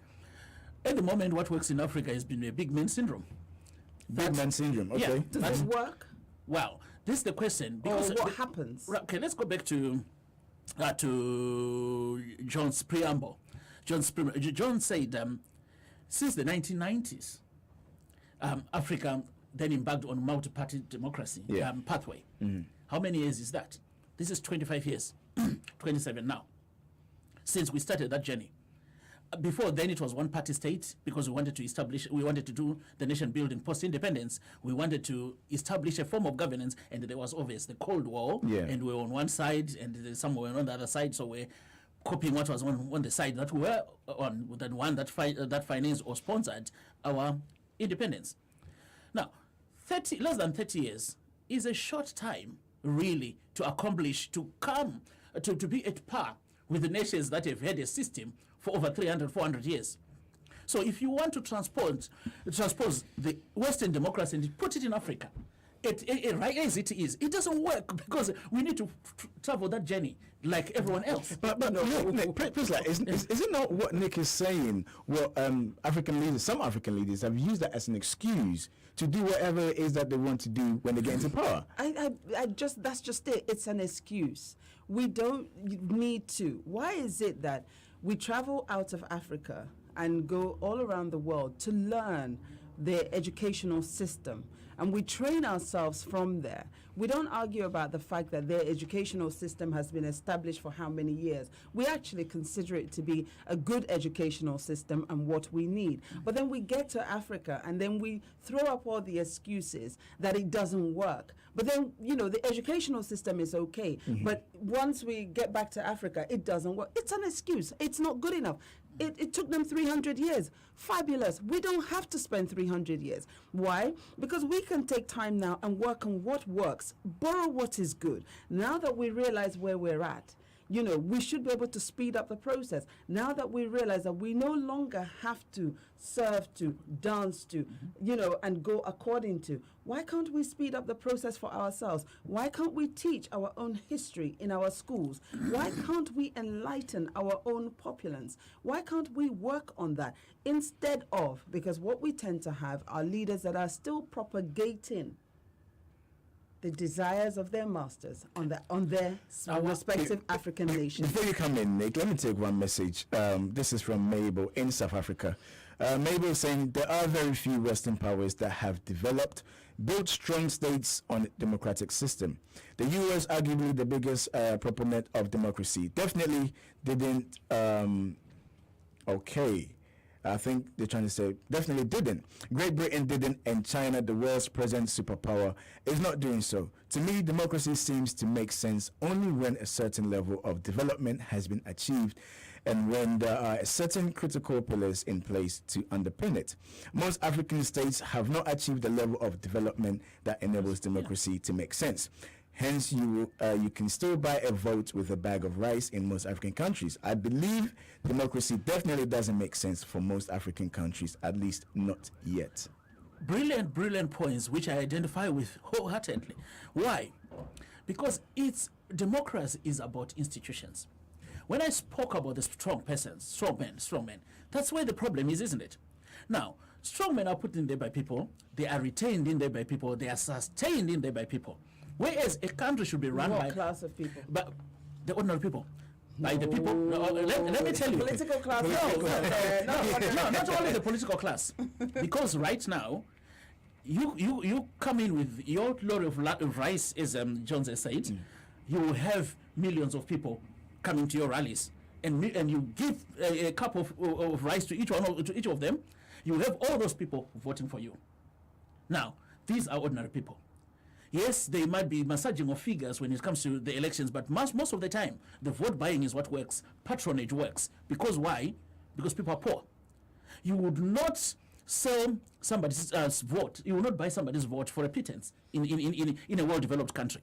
Speaker 11: At the moment, what works in Africa has been a big man syndrome.
Speaker 9: Big man syndrome, okay.
Speaker 10: Yeah. Does it work?
Speaker 11: Well, this is the question. Because
Speaker 10: what happens?
Speaker 11: Okay, let's go back to John's preamble. John said since the 1990s, Africa then embarked on multi-party democracy pathway. How many years is that? This is 25 years, 27 now, since we started that journey. Before then, it was one-party state because we wanted to do the nation building post-independence. We wanted to establish a form of governance, and there was obvious the Cold War, and we were on one side, and some were on the other side, so we're copying what was on the side that we were on, the one that financed or sponsored our independence. Now, less than 30 years is a short time really to accomplish, to come, to be at par with the nations that have had a system for over 300, 400 years. So if you want to transpose the Western democracy and put it in Africa, right as it is, it doesn't work because we need to travel that journey like everyone else.
Speaker 9: But Nick, please, like, is it not what Nick is saying? What some African leaders have used that as an excuse to do whatever it is that they want to do when they get into power.
Speaker 10: That's just it. It's an excuse. We don't need to. Why is it that we travel out of Africa and go all around the world to learn their educational system, and we train ourselves from there? We don't argue about the fact that their educational system has been established for how many years. We actually consider it to be a good educational system and what we need. But then we get to Africa and then we throw up all the excuses that it doesn't work. But then, the educational system is okay. But once we get back to Africa, it doesn't work. It's an excuse. It's not good enough. It took them 300 years. Fabulous. We don't have to spend 300 years. Why? Because we can take time now and work on what works, borrow what is good. Now that we realize where we're at, we should be able to speed up the process. Now that we realize that we no longer have to serve to, dance to, and go according to, why can't we speed up the process for ourselves? Why can't we teach our own history in our schools? Why can't we enlighten our own populace? Why can't we work on that instead of, because what we tend to have are leaders that are still propagating the desires of their masters on their respective African nations.
Speaker 9: Before you come in, Nick, let me take one message. This is from Mabel in South Africa. Mabel is saying there are very few Western powers that have built strong states on a democratic system. The US, arguably the biggest proponent of democracy, definitely didn't. I think they're trying to say definitely didn't. Great Britain didn't, and China, the world's present superpower, is not doing so. To me, democracy seems to make sense only when a certain level of development has been achieved and when there are certain critical pillars in place to underpin it. Most African states have not achieved the level of development that enables democracy to make sense. Hence, you can still buy a vote with a bag of rice in most African countries. I believe democracy definitely doesn't make sense for most African countries, at least not yet.
Speaker 11: Brilliant points, which I identify with wholeheartedly. Why? Because democracy is about institutions. When I spoke about the strong men, that's where the problem is, isn't it? Now, strong men are put in there by people, they are retained in there by people, they are sustained in there by people. Whereas a country should be run by
Speaker 10: class of people,
Speaker 11: but the ordinary people, by the people. Let me tell you,
Speaker 10: political class.
Speaker 11: No, not only the political class, because right now, you come in with your lorry of rice, as Jones has said, you will have millions of people coming to your rallies, and you give a cup of rice to each of them. You have all those people voting for you. Now, these are ordinary people. Yes, they might be massaging of figures when it comes to the elections, but most of the time, the vote buying is what works. Patronage works. Because why? Because people are poor. You would not sell somebody's vote. You will not buy somebody's vote for a pittance in a well-developed country.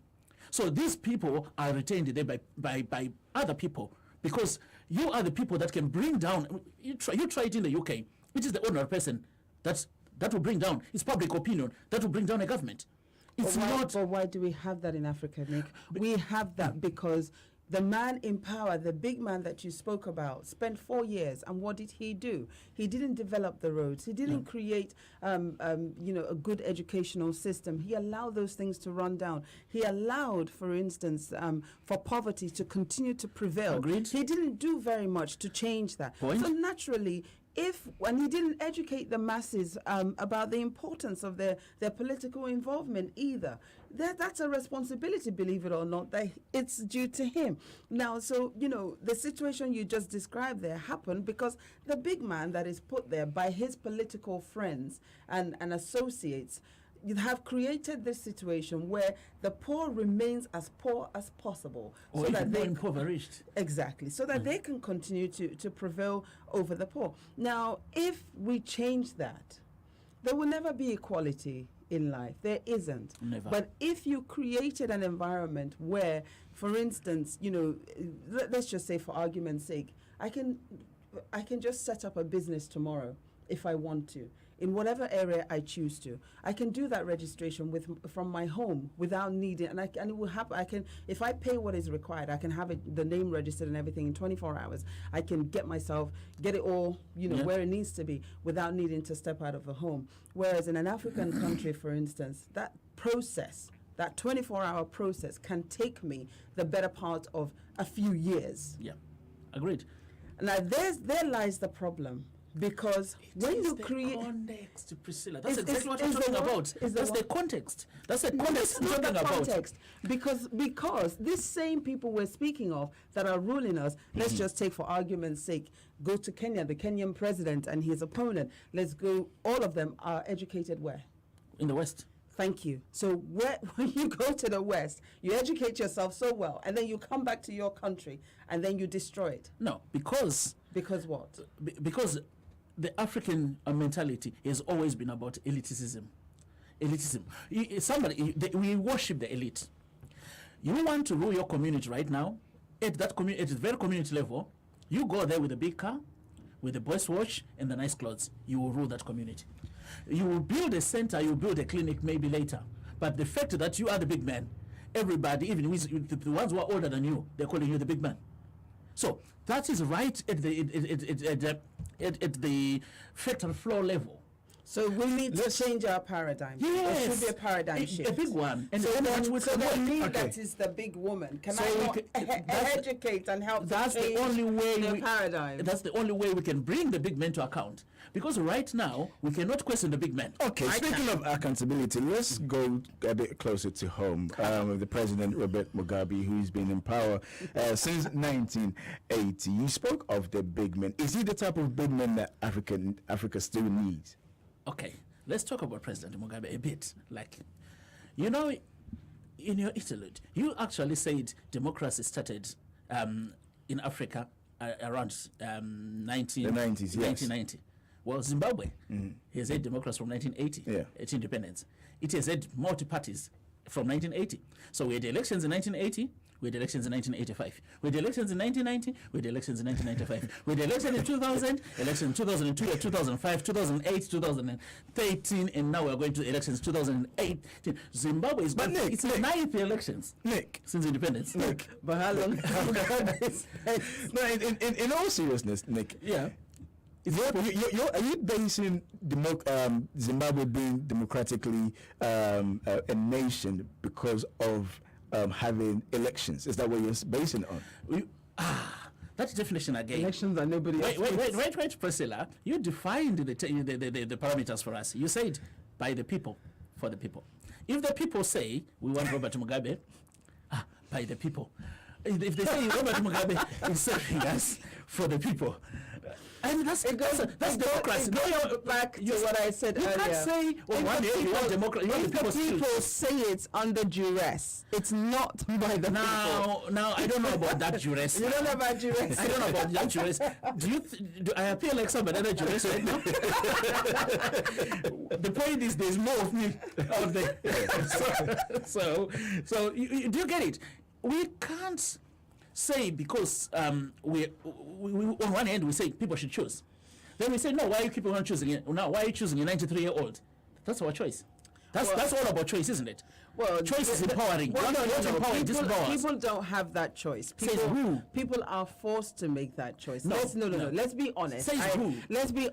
Speaker 11: So these people are retained there by other people, because you are the people that can bring down. You try it in the UK. It is the ordinary person that will bring down. It's public opinion that will bring down a government.
Speaker 10: But why do we have that in Africa, Nick? We have that because the man in power, the big man that you spoke about, spent 4 years, and what did he do? He didn't develop the roads. He didn't create, a good educational system. He allowed those things to run down. He allowed, for instance, for poverty to continue to prevail.
Speaker 11: Agreed.
Speaker 10: He didn't do very much to change that.
Speaker 11: Point.
Speaker 10: So naturally, when he didn't educate the masses about the importance of their political involvement either, that's a responsibility, believe it or not, that it's due to him. Now, so, the situation you just described there happened because the big man that is put there by his political friends and associates have created this situation where the poor remains as poor as possible,
Speaker 11: or so that they impoverished.
Speaker 10: Exactly, so that they can continue to prevail over the poor. Now, if we change that, there will never be equality in life. There isn't.
Speaker 11: Never.
Speaker 10: But if you created an environment where, for instance, let's just say for argument's sake, I can just set up a business tomorrow if I want to, in whatever area I choose to. I can do that registration from my home without needing, and it will happen. I can, if I pay what is required, I can have the name registered and everything in 24 hours. I can get it all, where it needs to be without needing to step out of the home. Whereas in an African country, for instance, that process, that 24-hour process can take me the better part of a few years.
Speaker 11: Yeah, agreed.
Speaker 10: Now, there lies the problem. Because when you create
Speaker 11: context, Priscilla, that's exactly what I'm talking about. That's the context. That's the context I'm talking about.
Speaker 10: Context. Because these same people we're speaking of that are ruling us, let's just take for argument's sake, go to Kenya, the Kenyan president and his opponent. Let's go. All of them are educated where?
Speaker 11: In the West.
Speaker 10: Thank you. So when you go to the West, you educate yourself so well, and then you come back to your country, and then you destroy it.
Speaker 11: No, because
Speaker 10: what?
Speaker 11: Because the African mentality has always been about elitism. We worship the elite. You want to rule your community right now, at the very community level, you go there with a big car, with a boy's watch and the nice clothes. You will rule that community. You will build a center, you will build a clinic maybe later. But the fact that you are the big man, everybody, even the ones who are older than you, they're calling you the big man. So that is right at the fatal floor level.
Speaker 10: So we need to change our paradigm.
Speaker 11: Yes.
Speaker 10: There should be a paradigm shift.
Speaker 11: A big one.
Speaker 10: And so that is the big woman. Can I educate and help
Speaker 11: that's
Speaker 10: change
Speaker 11: the only way
Speaker 10: the paradigm?
Speaker 11: That's the only way we can bring the big men to account. Because right now, we cannot question the big men.
Speaker 9: Okay, speaking of accountability, let's go a bit closer to home. The President, Robert Mugabe, who's been in power since 1980. You spoke of the big men. Is he the type of big man that Africa still needs?
Speaker 11: Okay, let's talk about President Mugabe a bit. In your interlude, you actually said democracy started in Africa around 1990. Well, Zimbabwe has had democracy from 1980, its independence. It has had multi-parties from 1980. So we had elections in 1980, we had elections in 1985. We had elections in 1990, we had elections in 1995. We had elections in 2000, elections in 2002, 2005, 2008, 2013, and now we're going to elections 2018. Zimbabwe is going it's the 9th elections since independence.
Speaker 10: But how long?
Speaker 9: No, in all seriousness, Nick.
Speaker 11: Yeah.
Speaker 9: Are you basing Zimbabwe being democratically a nation because of having elections? Is that what you're basing it on?
Speaker 11: That definition again.
Speaker 10: Elections are nobody else.
Speaker 11: Wait, Priscilla. You defined the parameters for us. You said by the people, for the people. If the people say we want Robert Mugabe, by the people. If they say Robert Mugabe is serving us for the people. And that's democracy.
Speaker 10: Back to what I said earlier.
Speaker 11: You can't say, one day you want democracy.
Speaker 10: If the people say it's under duress, it's not by the people.
Speaker 11: Now, I don't know about that duress.
Speaker 10: You don't know about duress?
Speaker 11: I don't know about that duress. Do I appear like somebody under duress right now? The point is there's more of me out there. So do you get it? We can't say because we on one hand we say people should choose, then we say no. Why are you keeping on choosing it? Now why are you choosing a 93-year-old? That's our choice. That's all about choice, isn't it?
Speaker 10: Well,
Speaker 11: choice is empowering.
Speaker 10: People don't have that choice. People are forced to make that choice. No. Let's be honest. Let's be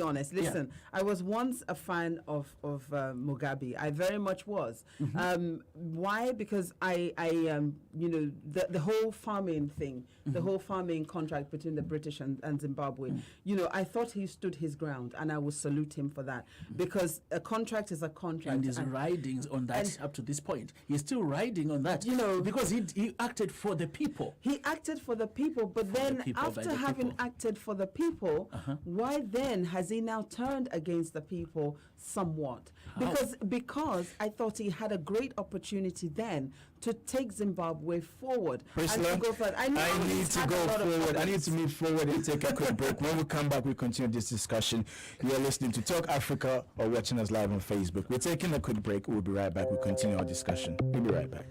Speaker 10: honest. Listen, I was once a fan of Mugabe. I very much was. Why? Because I the whole farming thing, the whole farming contract between the British and Zimbabwe. I thought he stood his ground, and I would salute him for that, because a contract is a contract.
Speaker 11: And his ridings on that. Up to this point, he's still riding on that, because he acted for the people.
Speaker 10: He acted for the people, but then after having acted for the people, why then has he now turned against the people somewhat. Because I thought he had a great opportunity then to take Zimbabwe forward.
Speaker 9: Priscilla,
Speaker 10: and to go further.
Speaker 9: I need to go forward. I need to move forward and take a quick break. When we come back, we continue this discussion. You are listening to Talk Africa or watching us live on Facebook. We're taking a quick break. We'll be right back. We'll continue our discussion. We'll be right back.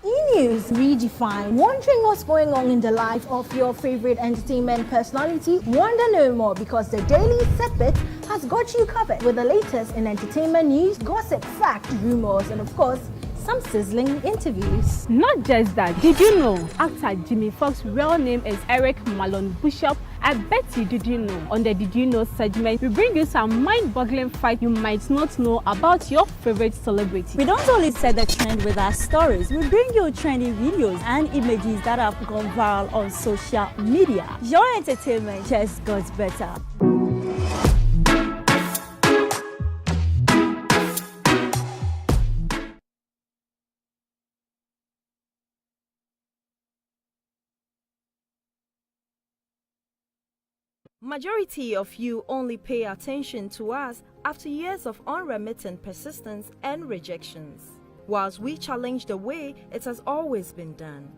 Speaker 15: E-News Redefined. Wondering what's going on in the life of your favorite entertainment personality? Wonder no more, because the Daily Setbit has got you covered with the latest in entertainment news, gossip, fact, rumors, and of course, some sizzling interviews.
Speaker 16: Not just that, did you know actor Jimmy Fox's real name is Eric Malone Bishop? I bet you didn't know. On the Did You Know segment, we bring you some mind-boggling facts you might not know about your favorite celebrity.
Speaker 17: We don't only set the trend with our stories, we bring you trending videos and images that have gone viral on social media. Your entertainment just got better.
Speaker 13: Majority of you only pay attention to us after years of unremitting persistence and rejections, whilst we challenge the way it has always been done.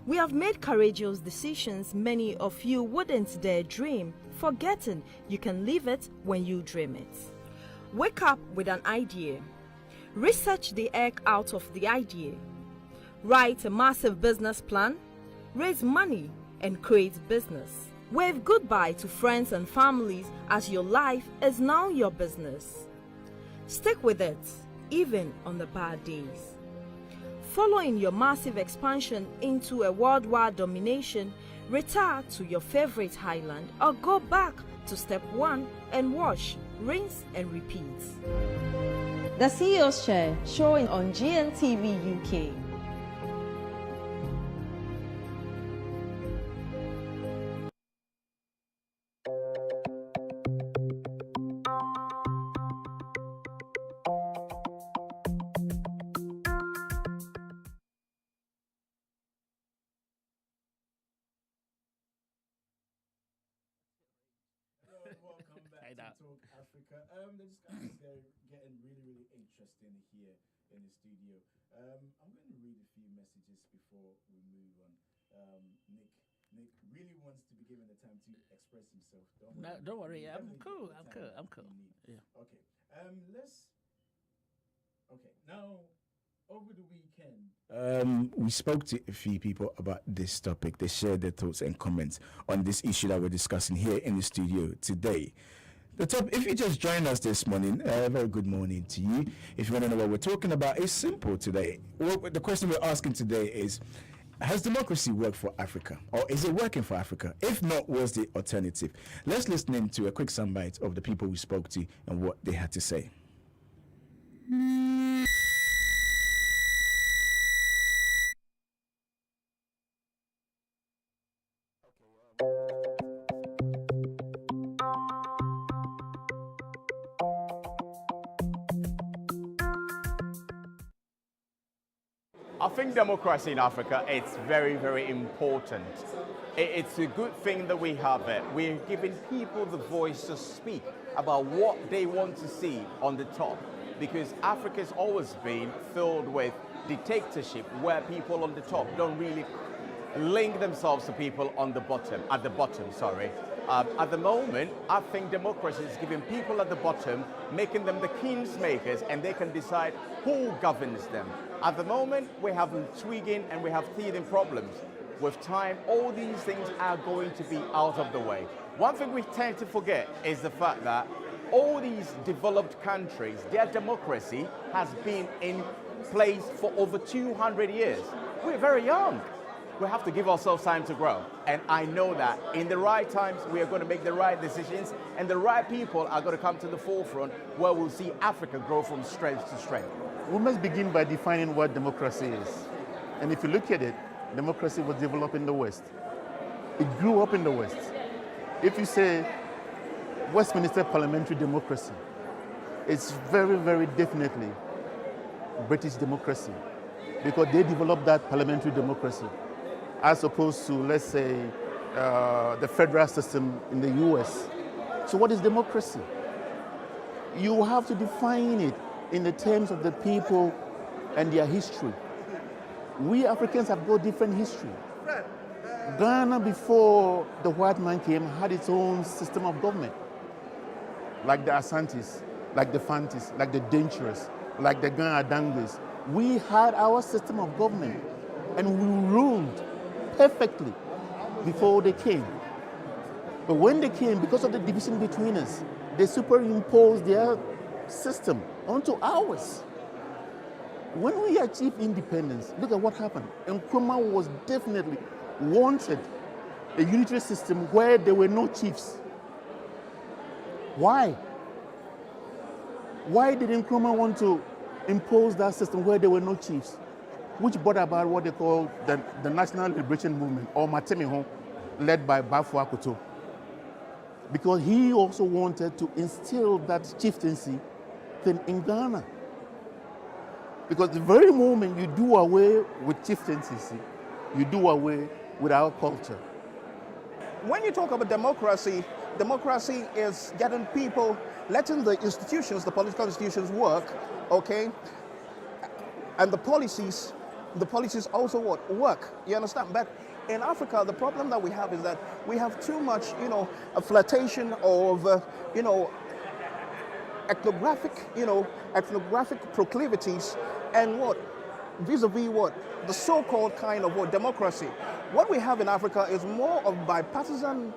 Speaker 13: We have made courageous decisions many of you wouldn't dare dream, forgetting you can live it when you dream it. Wake up with an idea. Research the egg out of the idea. Write a massive business plan. Raise money and create business. Wave goodbye to friends and families as your life is now your business. Stick with it, even on the bad days. Following your massive expansion into a worldwide domination, retire to your favorite highland or go back to step one and wash, rinse and repeat.
Speaker 14: The CEO's Chair, showing on GNTV UK.
Speaker 9: Welcome back to Talk Africa. The discussion is getting really interesting here in the studio. I'm going to read a few messages before we move on. Nick really wants to be given the time to express himself.
Speaker 11: Don't worry. I'm cool. Yeah.
Speaker 9: Okay. Now, over the weekend, we spoke to a few people about this topic. They shared their thoughts and comments on this issue that we're discussing here in the studio today. If you just joined us this morning, very good morning to you. If you want to know what we're talking about, it's simple today. The question we're asking today is, has democracy worked for Africa, or is it working for Africa? If not, what's the alternative? Let's listen in to a quick soundbite of the people we spoke to and what they had to say.
Speaker 18: I think democracy in Africa, it's very important. It's a good thing that we have it. We're giving people the voice to speak about what they want to see on the top, because Africa's always been filled with dictatorship where people on the top don't really link themselves to people on the bottom, at the bottom. At the moment, I think democracy is giving people at the bottom, making them the king's makers, and they can decide who governs them. At the moment, we have tweaking and we have teething problems. With time, all these things are going to be out of the way. One thing we tend to forget is the fact that all these developed countries, their democracy has been in place for over 200 years. We're very young. We have to give ourselves time to grow. And I know that in the right times, we are going to make the right decisions, and the right people are going to come to the forefront where we'll see Africa grow from strength to strength.
Speaker 19: We must begin by defining what democracy is. And if you look at it, democracy was developed in the West. It grew up in the West. If you say Westminster parliamentary democracy, it's very definitely British democracy. because they developed that parliamentary democracy, as opposed to, let's say, the federal system in the US. So what is democracy? You have to define it in the terms of the people and their history. We Africans have got different history. Ghana, before the white man came, had its own system of government, like the Asantes, like the Fantis, like the Dangerous, like the Ghana Dangues. We had our system of government, and we ruled perfectly before they came. But when they came, because of the division between us, they superimposed their system onto ours. When we achieved independence, look at what happened. Nkrumah was definitely wanted a unitary system where there were no chiefs. Why? Why did Nkrumah want to impose that system where there were no chiefs? Which brought about what they call the National Liberation Movement, or Matemiho, led by Bafo Akoto. Because he also wanted to instill that chieftaincy thing in Ghana. Because the very moment you do away with chieftaincy, you do away with our culture.
Speaker 20: When you talk about democracy, democracy is getting people, letting the institutions, the political institutions work, okay? And the policies also what? Work, you understand? But in Africa, the problem that we have is that we have too much, a flirtation of, ethnographic proclivities and what? Vis-a-vis what? The so-called kind of what? Democracy. What we have in Africa is more of bipartisan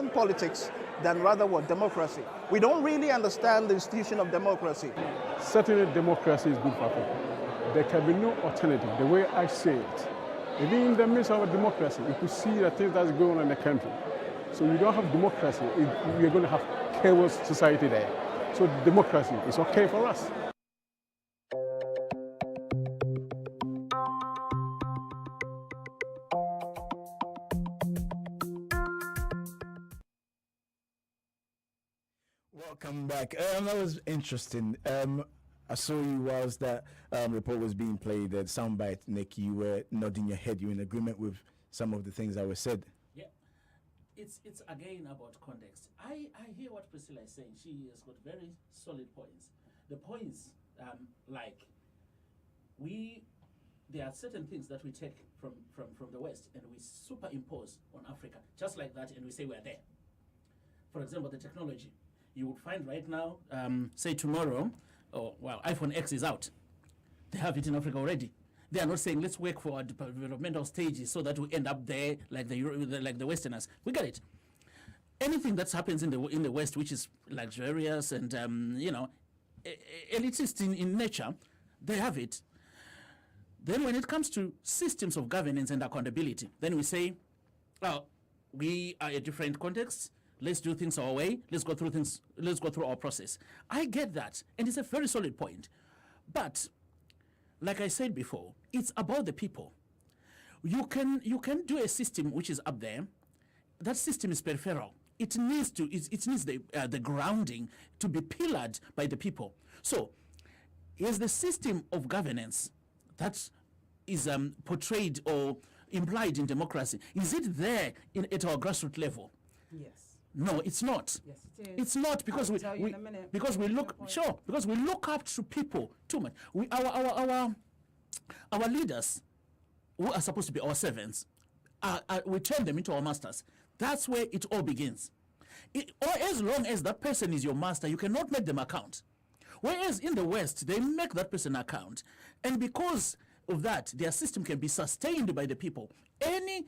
Speaker 20: politics than rather what? Democracy. We don't really understand the institution of democracy.
Speaker 21: Certainly democracy is good for Africa. There can be no alternative, the way I say it. Even in the midst of a democracy, you could see the things that's going on in the country. So you don't have democracy, you're going to have chaos society there. So democracy is okay for us.
Speaker 9: Welcome back. That was interesting. I saw you whilst that report was being played, that soundbite, Nick, you were nodding your head. You're in agreement with some of the things that were said.
Speaker 11: Yeah, it's again about context. I hear what Priscilla is saying. She has got very solid points. The points, there are certain things that we take from the West and we superimpose on Africa, just like that, and we say we're there. For example, the technology. You would find right now, say tomorrow, iPhone X is out. They have it in Africa already. They are not saying let's work for our developmental stages so that we end up there like the Westerners. We get it. Anything that happens in the West, which is luxurious and elitist in nature, they have it. Then when it comes to systems of governance and accountability, then we say, well, we are a different context. Let's do things our way. Let's go through our process. I get that, and it's a very solid point. But, like I said before, it's about the people. You can do a system which is up there. That system is peripheral. It needs the grounding to be pillared by the people. So, here's the system of governance that is portrayed or implied in democracy. Is it there at our grassroots level?
Speaker 10: Yes.
Speaker 11: No, it's not.
Speaker 10: Yes, it is.
Speaker 11: It's not because we look up to people too much. Our leaders, who are supposed to be our servants, we turn them into our masters. That's where it all begins. Or as long as that person is your master, you cannot make them account. Whereas in the West, they make that person account, and because of that, their system can be sustained by the people. Any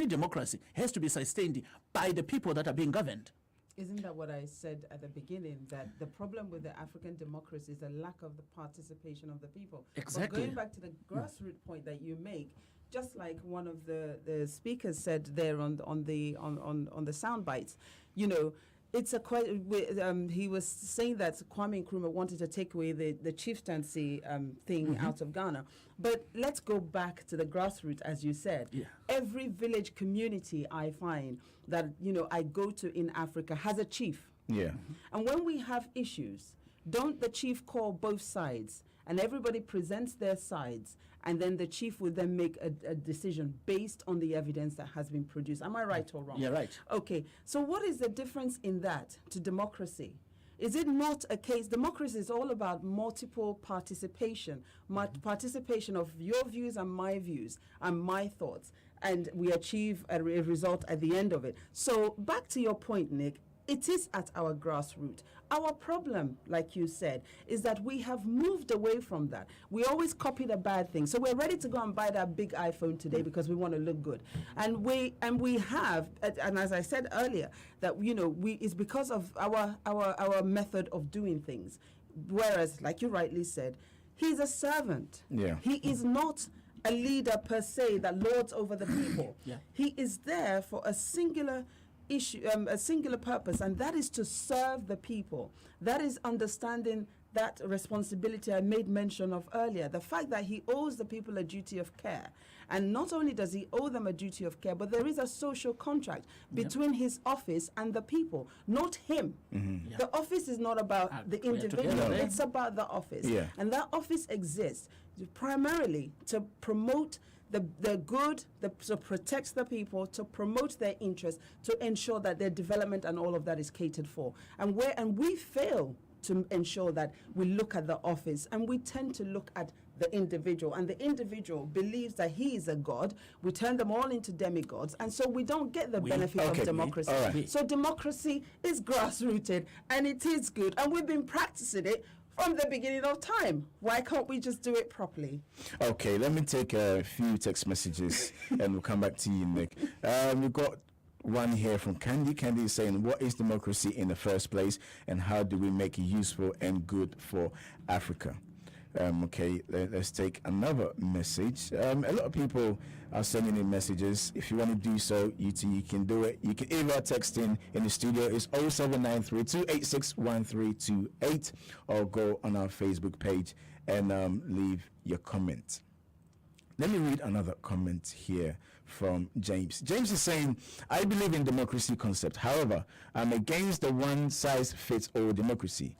Speaker 11: democracy has to be sustained by the people that are being governed.
Speaker 10: Isn't that what I said at the beginning, that the problem with the African democracy is the lack of the participation of the people?
Speaker 11: Exactly.
Speaker 10: But going back to the grassroots point that you make, just like one of the speakers said there on the sound bites, it's he was saying that Kwame Nkrumah wanted to take away the chieftaincy thing out of Ghana. But let's go back to the grassroots, as you said.
Speaker 11: Yeah.
Speaker 10: Every village community I find that, I go to in Africa has a chief.
Speaker 9: Yeah.
Speaker 10: And when we have issues, don't the chief call both sides and everybody presents their sides, and then the chief will then make a decision based on the evidence that has been produced. Am I right or wrong?
Speaker 11: Yeah, right.
Speaker 10: Okay, so what is the difference in that to democracy? Is it not a case, democracy is all about multiple participation, participation of your views and my thoughts, and we achieve a result at the end of it. So back to your point, Nick, it is at our grassroots. Our problem, like you said, is that we have moved away from that. We always copy the bad thing. So we're ready to go and buy that big iPhone today because we want to look good. And we have, and as I said earlier, that it's because of our method of doing things. Whereas, like you rightly said, he's a servant.
Speaker 9: Yeah.
Speaker 10: He is not a leader per se that lords over the people.
Speaker 11: Yeah.
Speaker 10: He is there for a singular issue, a singular purpose, and that is to serve the people. That is understanding that responsibility I made mention of earlier, the fact that he owes the people a duty of care. And not only does he owe them a duty of care, but there is a social contract between his office and the people, not him.
Speaker 9: Mm-hmm.
Speaker 10: The office is not about the individual, it's about the office.
Speaker 9: Yeah.
Speaker 10: And that office exists primarily to promote the good, to protect the people, to promote their interests, to ensure that their development and all of that is catered for. And we fail to ensure that we look at the office, and we tend to look at the individual, and the individual believes that he is a god. We turn them all into demigods, and so we don't get the benefit of democracy.
Speaker 9: Right.
Speaker 10: So democracy is grassrooted, and it is good, and we've been practicing it from the beginning of time. Why can't we just do it properly?
Speaker 9: Okay, let me take a few text messages and we'll come back to you, Nick. We've got one here from Candy. Candy is saying, what is democracy in the first place, and how do we make it useful and good for Africa? Okay, let's take another message. A lot of people are sending in messages. If you want to do so, you can do it. You can either text in the studio. It's 0793-286-1328, or go on our Facebook page and leave your comment. Let me read another comment here from James. James is saying, I believe in democracy concept. However, I'm against the one-size-fits-all democracy.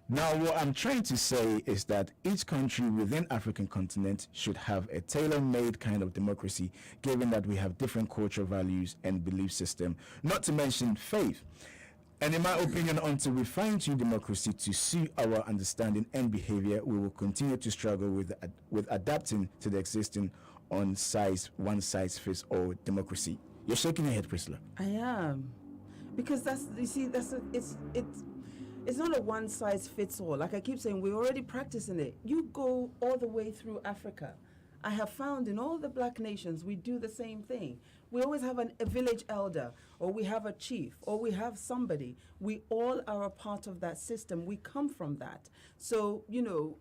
Speaker 9: Now, what I'm trying to say is that each country within African continent should have a tailor-made kind of democracy, given that we have different cultural values and belief system, not to mention faith. And in my opinion, until we fine-tune democracy to suit our understanding and behavior, we will continue to struggle with adapting to the existing one-size-fits-all democracy. You're shaking your head, Priscilla.
Speaker 10: I am, because it's not a one-size-fits-all. Like I keep saying, we're already practicing it. You go all the way through Africa. I have found in all the black nations, we do the same thing. We always have a village elder, or we have a chief, or we have somebody. We all are a part of that system. We come from that. So,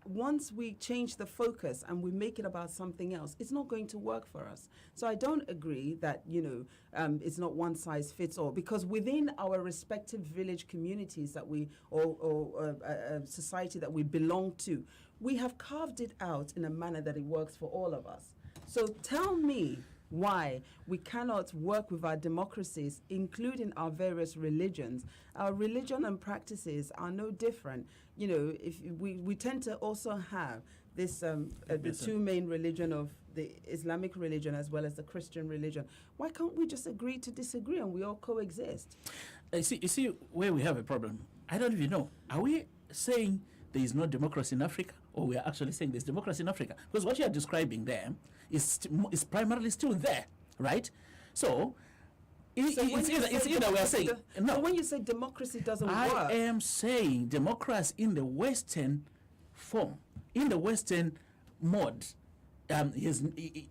Speaker 10: once we change the focus and we make it about something else, it's not going to work for us. So I don't agree that, it's not one size fits all, because within our respective village communities that or society that we belong to, we have carved it out in a manner that it works for all of us. So tell me why we cannot work with our democracies, including our various religions. Our religion and practices are no different. If we tend to also have this the two main religion of the Islamic religion as well as the Christian religion. Why can't we just agree to disagree and we all coexist?
Speaker 11: You see where we have a problem. I don't even know. Are we saying there is no democracy in Africa, or we are actually saying there's democracy in Africa? Because what you are describing there is primarily still there, right? So it's either we are saying no.
Speaker 10: So when you say democracy doesn't work,
Speaker 11: I am saying democracy in the Western form, in the Western mode,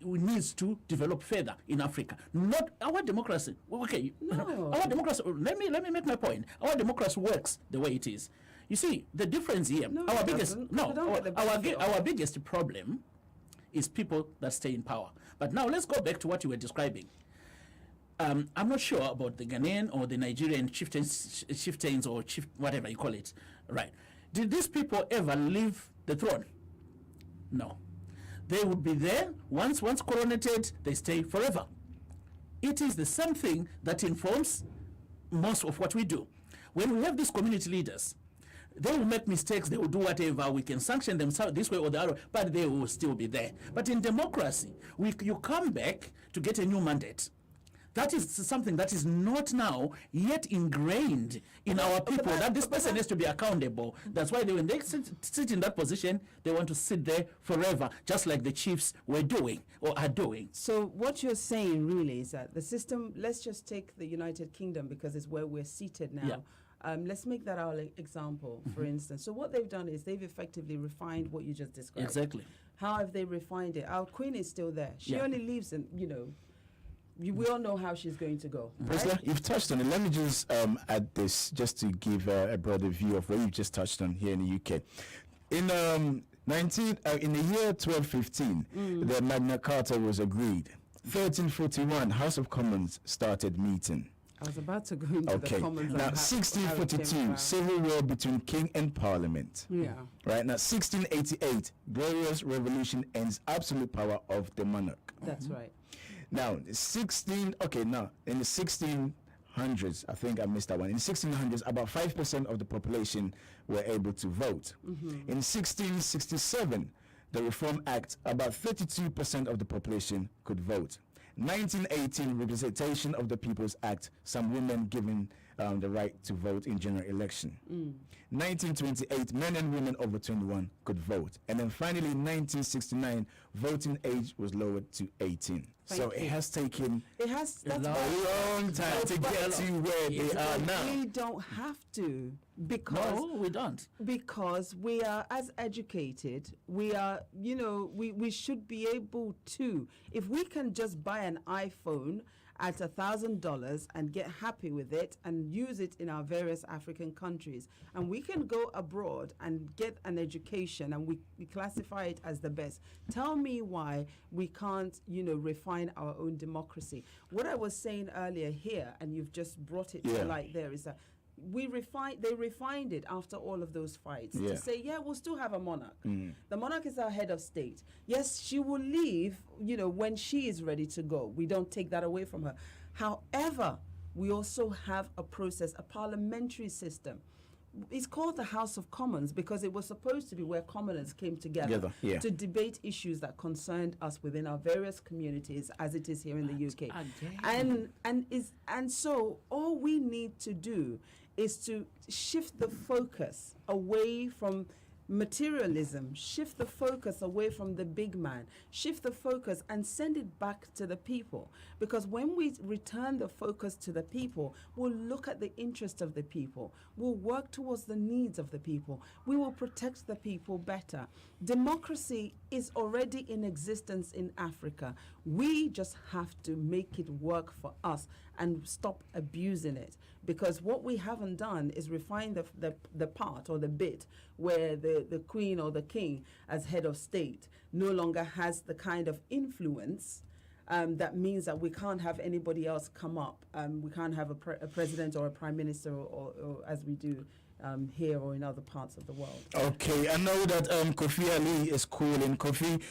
Speaker 11: needs to develop further in Africa. Not our democracy. Okay,
Speaker 10: no.
Speaker 11: Our democracy. Let me make my point. Our democracy works the way it is. You see, the difference here, our biggest problem is people that stay in power. But now let's go back to what you were describing. I'm not sure about the Ghanaian or the Nigerian chieftains or whatever you call it. Right. Did these people ever leave the throne? No. They would be there. Once coronated, they stay forever. It is the same thing that informs most of what we do. When we have these community leaders, They will make mistakes, they will do whatever, we can sanction them this way or the other, but they will still be there. But in democracy, you come back to get a new mandate. That is something that is not now yet ingrained in our people, that this person has to be accountable. That's why when they sit in that position, they want to sit there forever, just like the chiefs were doing or are doing.
Speaker 10: So what you're saying really is that the system, let's just take the United Kingdom because it's where we're seated now.
Speaker 11: Yeah.
Speaker 10: Let's make that our example, for instance. So what they've done is they've effectively refined what you just described.
Speaker 11: Exactly.
Speaker 10: How have they refined it? Our queen is still there. She
Speaker 11: Yeah.
Speaker 10: only lives in, we all know how she's going to go.
Speaker 9: Priscilla, you've touched on it. Let me just add this, just to give a broader view of what you've just touched on here in the UK. In in the year 1215, the Magna Carta was agreed. 1341, House of Commons started meeting.
Speaker 10: I was about to go into the Commons.
Speaker 9: Now, 1642, civil war between king and parliament.
Speaker 10: Yeah.
Speaker 9: Right now, 1688, glorious revolution ends absolute power of the monarch.
Speaker 10: That's right.
Speaker 9: Now, in the 1600s, I think I missed that one. In the 1600s, about 5% of the population were able to vote. In 1667, the Reform Act, about 32% of the population could vote. 1918, Representation of the People's Act, some women given the right to vote in general election. 1928, men and women over 21 could vote. And then finally, 1969, voting age was lowered to 18. It has taken a long time to get to where they are now.
Speaker 10: We don't have to, because
Speaker 11: no, we don't.
Speaker 10: Because we are as educated. We are, we should be able to. If we can just buy an iPhone at $1,000 and get happy with it and use it in our various African countries, and we can go abroad and get an education and we classify it as the best. Tell me why we can't, refine our own democracy. What I was saying earlier here, and you've just brought it to light there, is that they refined it after all of those fights to say, we'll still have a monarch. The monarch is our head of state. Yes, she will leave, when she is ready to go. We don't take that away from her. However, we also have a process, a parliamentary system. It's called the House of Commons because it was supposed to be where commoners came together to debate issues that concerned us within our various communities, as it is here in the UK. And so all we need to do is to shift the focus away from materialism, shift the focus away from the big man, shift the focus and send it back to the people. Because when we return the focus to the people, we'll look at the interest of the people, we'll work towards the needs of the people, we will protect the people better. Democracy is already in existence in Africa. We just have to make it work for us and stop abusing it. Because what we haven't done is refine the part or the bit where the queen or the king as head of state no longer has the kind of influence that means that we can't have anybody else come up. We can't have a president or a prime minister or as we do here or in other parts of the world.
Speaker 9: Okay, I know that Kofi Ali is calling. Kofi,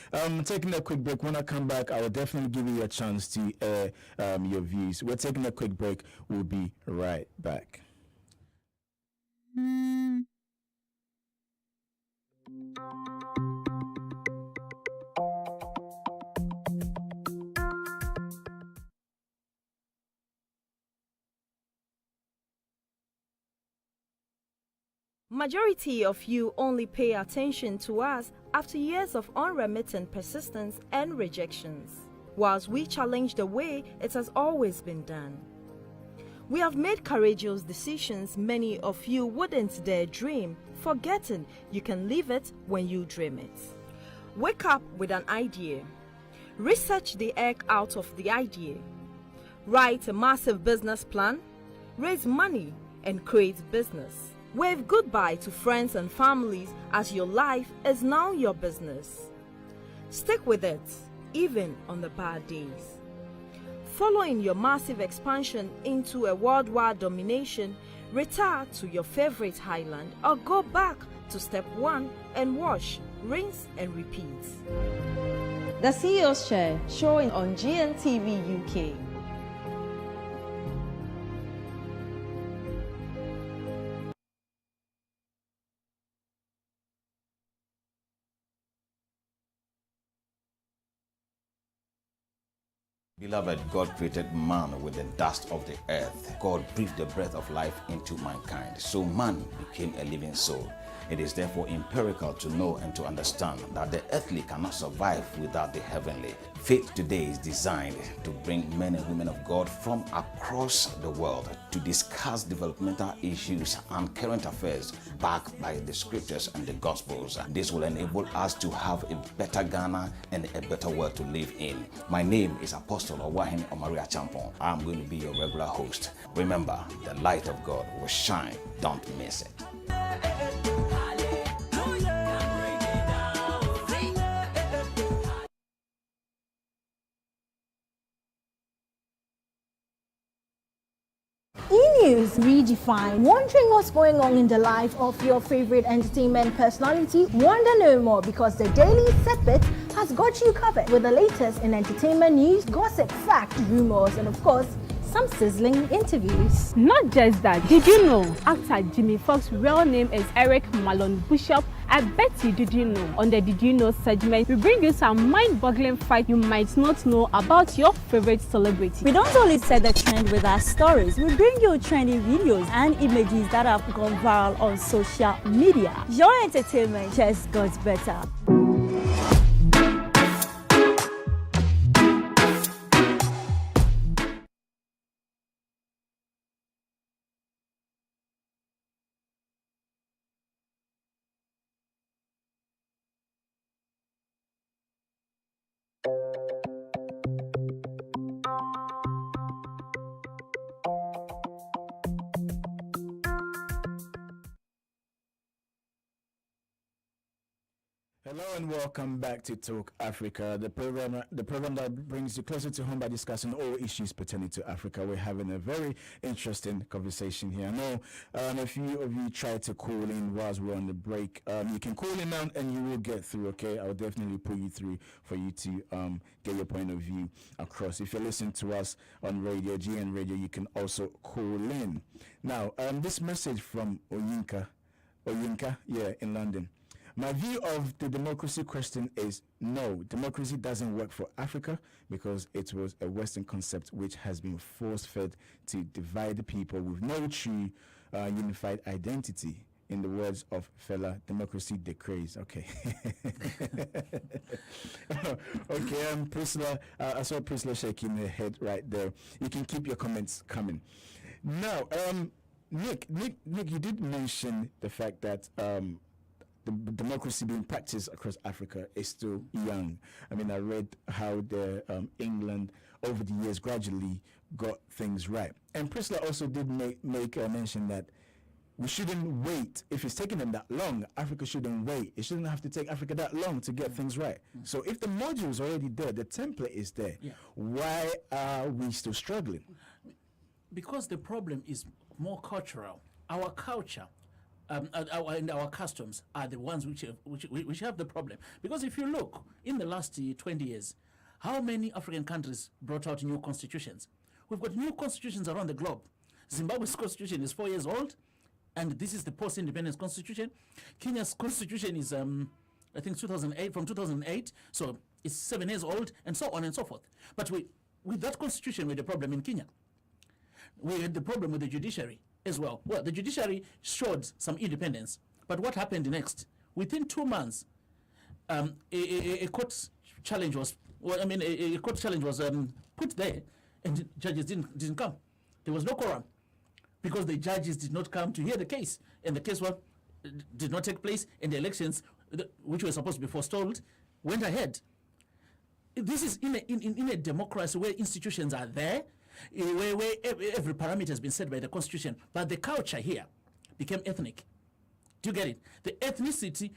Speaker 9: taking a quick break. When I come back, I will definitely give you a chance to air your views. We're taking a quick break. We'll be right back.
Speaker 13: Majority of you only pay attention to us after years of unremittent persistence and rejections, whilst we challenge the way it has always been done. We have made courageous decisions many of you wouldn't dare dream, forgetting you can live it when you dream it. Wake up with an idea. Research the egg out of the idea. Write a massive business plan. Raise money and create business. Wave goodbye to friends and families as your life is now your business. Stick with it, even on the bad days. Following your massive expansion into a worldwide domination, retire to your favorite highland or go back to step 1 and wash, rinse and repeat.
Speaker 14: The CEO's Chair, showing on GNTV UK.
Speaker 12: Beloved, God created man with the dust of the earth. God breathed the breath of life into mankind. So man became a living soul. It is therefore empirical to know and to understand that the earthly cannot survive without the heavenly. Faith today is designed to bring men and women of God from across the world to discuss developmental issues and current affairs backed by the scriptures and the gospels. This will enable us to have a better Ghana and a better world to live in. My name is Apostle Owahin Omaria Champon. I'm going to be your regular host. Remember, the light of God will shine. Don't miss it.
Speaker 15: E-News Redefined. Wondering what's going on in the life of your favorite entertainment personality? Wonder no more, because the Daily Sepit has got you covered with the latest in entertainment news, gossip, fact, rumors, and of course, some sizzling interviews.
Speaker 16: Not just that, did you know actor Jimmy Fox's real name is Eric Malon Bishop? I bet you didn't know. On the Did You Know segment, we bring you some mind-boggling facts you might not know about your favorite celebrity.
Speaker 17: We don't only set the trend with our stories, we bring you trending videos and images that have gone viral on social media. Your entertainment just got better.
Speaker 9: Hello and welcome back to Talk Africa, the program that brings you closer to home by discussing all issues pertaining to Africa. We're having a very interesting conversation here. I know a few of you tried to call in whilst we're on the break. You can call in now and you will get through, okay? I'll definitely put you through for you to get your point of view across. If you're listening to us on radio, GN Radio, you can also call in. Now, this message from Oyinka, in London. My view of the democracy question is no, democracy doesn't work for Africa because it was a Western concept which has been force-fed to divide the people with no true unified identity. In the words of fella, democracy decays. Okay. Okay, Priscilla, I saw Priscilla shaking her head right there. You can keep your comments coming. Now, Nick, you did mention the fact that the democracy being practiced across Africa is still young. I mean, I read how England over the years gradually got things right. And Priscilla also did make a mention that we shouldn't wait. If it's taking them that long, Africa shouldn't wait. It shouldn't have to take Africa that long to get things right. So if the module is already there, the template is there, why are we still struggling?
Speaker 11: Because the problem is more cultural. Our culture and our customs are the ones which have the problem. Because if you look, in the last 20 years, how many African countries brought out new constitutions? We've got new constitutions around the globe. Zimbabwe's constitution is 4 years old, and this is the post-independence constitution. Kenya's constitution is, I think, 2008, from 2008, so it's 7 years old, and so on and so forth. But with that constitution, we had a problem in Kenya. We had the problem with the judiciary as well. Well, the judiciary showed some independence, but what happened next? Within 2 months, a court challenge was, a court challenge was put there, and judges didn't come. There was no quorum because the judges did not come to hear the case, and the case did not take place, and the elections, which were supposed to be forestalled, went ahead. This is in a democracy where institutions are there, where every parameter has been set by the constitution, but the culture here became ethnic. Do you get it? The ethnicity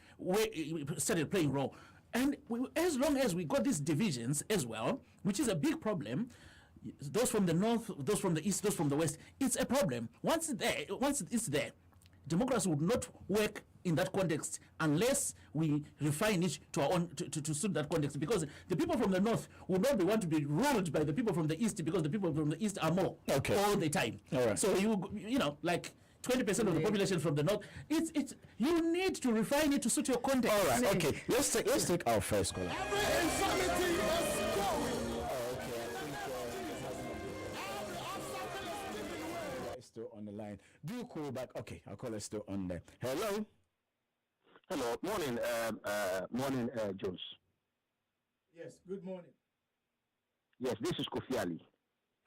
Speaker 11: started playing role. And as long as we got these divisions as well, which is a big problem, those from the north, those from the east, those from the west, it's a problem. Once it's there, democracy would not work in that context unless we refine it to our own to suit that context, because the people from the north would not want to be ruled by the people from the east, because the people from the east are more all the time. All right. So you know, like 20% of the population from the north, it's you need to refine it to suit your context.
Speaker 9: All right, okay. Let's take our first caller. still on the line. Do call back. Okay, our caller is still on there. Hello.
Speaker 7: Hello. Morning, morning, Jones.
Speaker 9: Yes, good morning.
Speaker 7: Yes, this is Kofi Ali.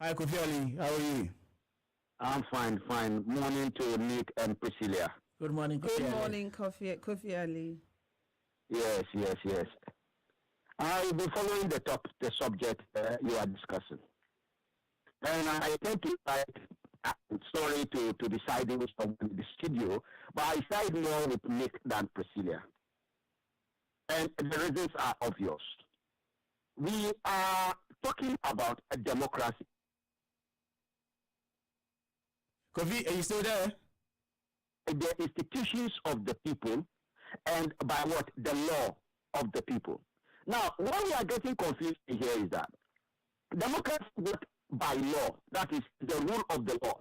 Speaker 9: Hi, Kofi Ali. How are you?
Speaker 7: I'm fine, fine. Morning to Nick and Priscilla.
Speaker 11: Good morning, Kofi.
Speaker 10: Good morning, Kofi Ali.
Speaker 7: Yes. I've been following the subject you are discussing. And I tend to sorry to decide which one in the studio, but I side more with Nick than Priscilla. And the reasons are obvious. We are talking about a democracy.
Speaker 9: Kofi, are you still there?
Speaker 7: The institutions of the people, and by what? The law of the people. Now, what we are getting confused here is that democracy works by law. That is the rule of the law.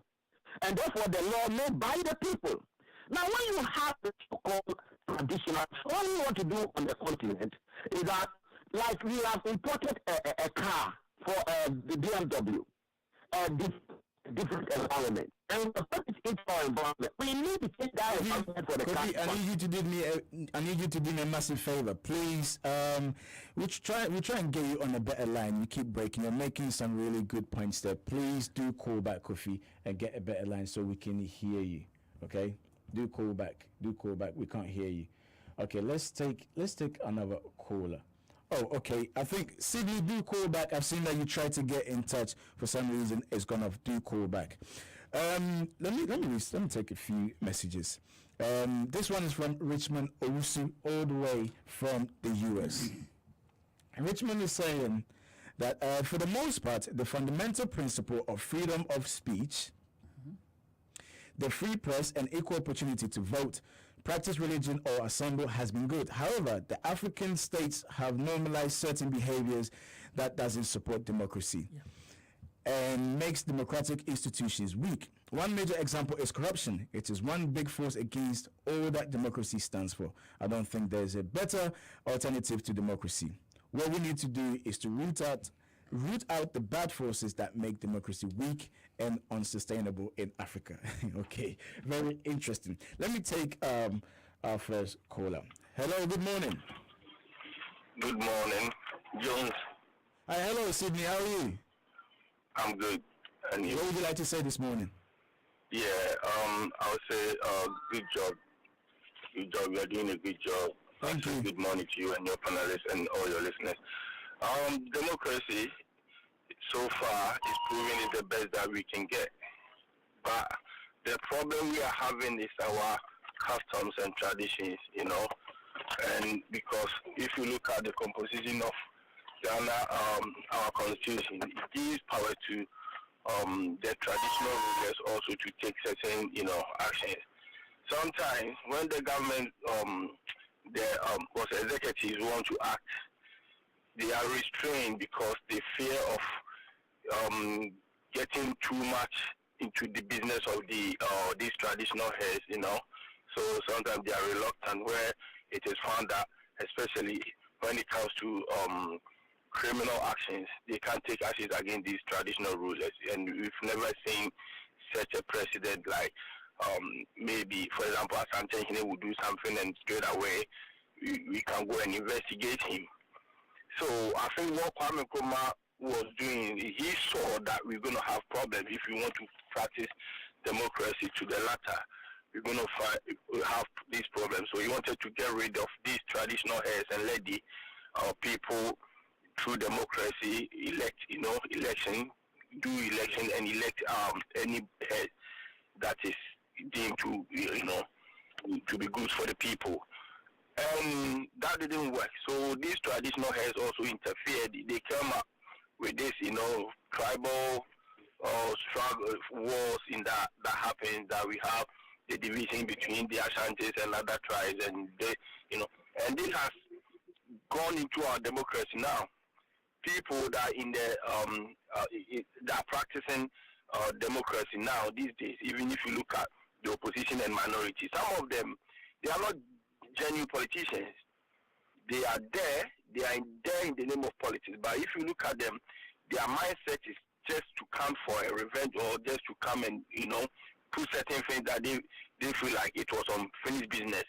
Speaker 7: And therefore, the law made by the people. Now, when you have the so-called traditional, what we want to do on the continent is that, like we have imported a car for the BMW, different environment. And we put it into our environment. We need to take that environment for the car.
Speaker 9: I need you to do me a massive favor, please. We try and get you on a better line. You keep breaking. You're making some really good points there. Please do call back, Kofi, and get a better line so we can hear you. Okay? Do call back. We can't hear you. Okay, let's take another caller. Oh, okay. I think Sydney, do call back. I've seen that you tried to get in touch. For some reason, it's gone off. Do call back. Let me take a few messages. This one is from Richmond Owusu, all the way from the US. Richmond is saying that for the most part, the fundamental principle of freedom of speech, the free press, and equal opportunity to vote, practice religion, or assemble has been good. However, the African states have normalized certain behaviors that doesn't support democracy and makes democratic institutions weak. One major example is corruption. It is one big force against all that democracy stands for. I don't think there's a better alternative to democracy. What we need to do is to root out the bad forces that make democracy weak and unsustainable in Africa. Okay, very interesting. Let me take our first caller. Hello, good morning.
Speaker 22: Good morning, Jones.
Speaker 9: Hi, hello, Sydney. How are you?
Speaker 22: I'm good. And you?
Speaker 9: What would you like to say this morning?
Speaker 22: Yeah, I would say good job. Good job. You are doing a good job.
Speaker 9: Thank you.
Speaker 22: Good morning to you and your panelists and all your listeners. Democracy so far is proving is the best that we can get. But the problem we are having is our customs and traditions, and because if you look at the composition of Ghana, our constitution, it gives power to the traditional rulers also to take certain, actions. Sometimes when the government, executives want to act, they are restrained because they fear of getting too much into the business of these traditional heads, So sometimes they are reluctant, where it is found that, especially when it comes to criminal actions, they can't take actions against these traditional rulers. And we've never seen such a precedent like maybe, for example, Asante Hine will do something and straight away we can go and investigate him. So I think what Kwame Nkrumah was doing, he saw that we're going to have problems if we want to practice democracy to the latter. We're going to have these problems. So he wanted to get rid of these traditional heads and let the people, through democracy, elect, election, do election and elect any head that is deemed to, to be good for the people. And that didn't work. So these traditional heads also interfered. They came up with this, tribal struggle wars that happens, that we have the division between the Ashantis and other tribes, and and this has gone into our democracy now. People that in the that are practicing democracy now these days, even if you look at the opposition and minority, some of them, they are not genuine politicians. They are there in the name of politics. But if you look at them, their mindset is just to come for a revenge or just to come and put certain things that they feel like it was unfinished business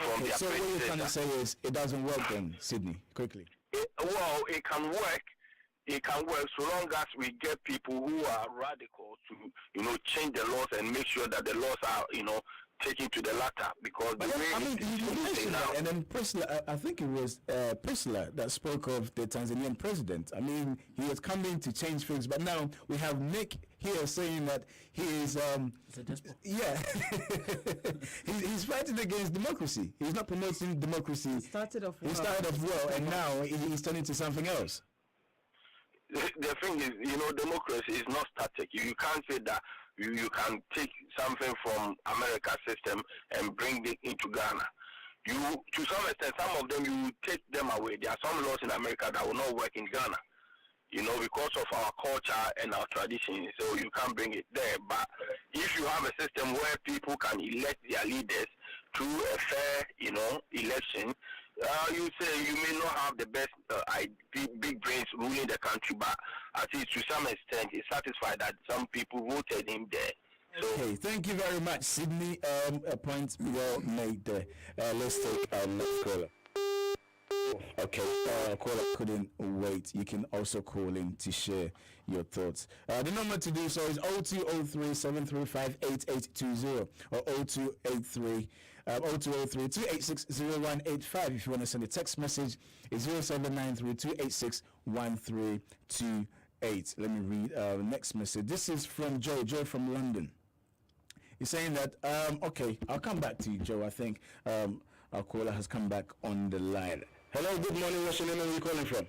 Speaker 22: from their
Speaker 9: So what you're trying to
Speaker 22: predecessor.
Speaker 9: say is it doesn't work then, Sydney, quickly.
Speaker 22: Well, it can work. It can work so long as we get people who are radical to, change the laws and make sure that the laws are, taken to the latter. Because the way
Speaker 9: I mean,
Speaker 22: it is
Speaker 9: you
Speaker 22: moving
Speaker 9: mentioned
Speaker 22: now,
Speaker 9: that, and then Priscilla, I think it was Priscilla that spoke of the Tanzanian president. I mean, he was coming to change things, but now we have Nick here saying that he is, yeah, he's fighting against democracy. He's not promoting democracy. He started off well, and now he's turning to something else.
Speaker 22: the thing is, democracy is not static. You can't say that you can take something from America's system and bring it into Ghana. To some extent, some of them, you take them away. There are some laws in America that will not work in Ghana, because of our culture and our tradition. So you can't bring it there. But if you have a system where people can elect their leaders through a fair, election, you say you may not have the best big brains ruling the country, but at least to some extent it's satisfied that some people voted him there. So,
Speaker 9: okay, thank you very much, Sydney. A point well made there. Let's take our next caller. Okay, caller couldn't wait. You can also call in to share your thoughts. The number to do so is 0203 735 8820 or 0283 0203 286 0185. If you want to send a text message, it's 0793 286 1328. Let me read the next message. This is from Joe from London. He's saying that, okay, I'll come back to you, Joe. I think our caller has come back on the line. Hello, good morning. What's your name and where are you calling from?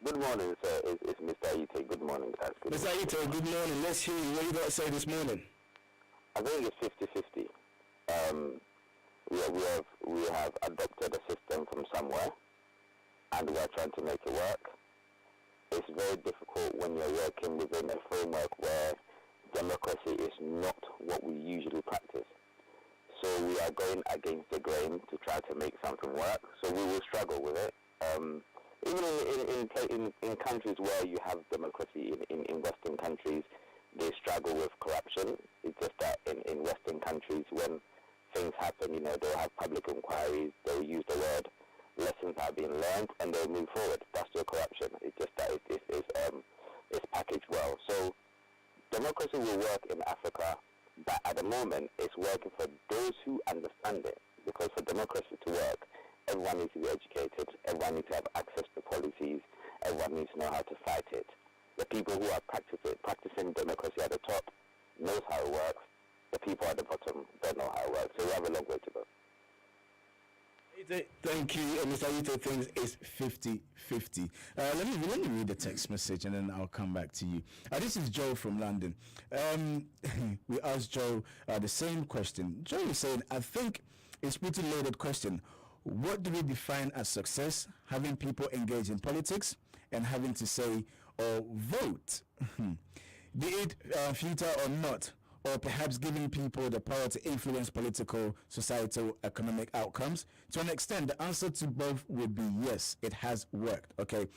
Speaker 4: Good morning, sir. It's Mr. Ite. Good morning, guys.
Speaker 9: Mr. Ite, good morning. Let's hear you. What you got to say this morning?
Speaker 4: I think it's 50-50. We have adopted a system from somewhere, and we are trying to make it work. It's very difficult when you're working within a framework where democracy is not what we usually practice. So we are going against the grain to try to make something work. So we will struggle with it. Even in countries where you have democracy, in Western countries, they struggle with corruption. It's just that in Western countries, when things happen, they'll have public inquiries, they'll use the word lessons have been learned, and they'll move forward. That's still corruption. It's just that it's packaged well. So democracy will work in Africa, but at the moment, it's working for those who understand it. Because for democracy to work, everyone needs to be educated, everyone needs to have access to policies, everyone needs to know how to fight it. The people who are practicing democracy at the top knows how it works. The people at the bottom don't know how it works. So we have a long way to go.
Speaker 9: Thank you, Mr. Ito thinks it's 50-50. Let me read the text message and then I'll come back to you. This is Joe from London. We asked Joe the same question. Joe is saying, I think it's a pretty loaded question. What do we define as success? Having people engage in politics and having to say or vote, be it futile or not, or perhaps giving people the power to influence political, societal, economic outcomes. To an extent, the answer to both would be yes, it has worked, okay?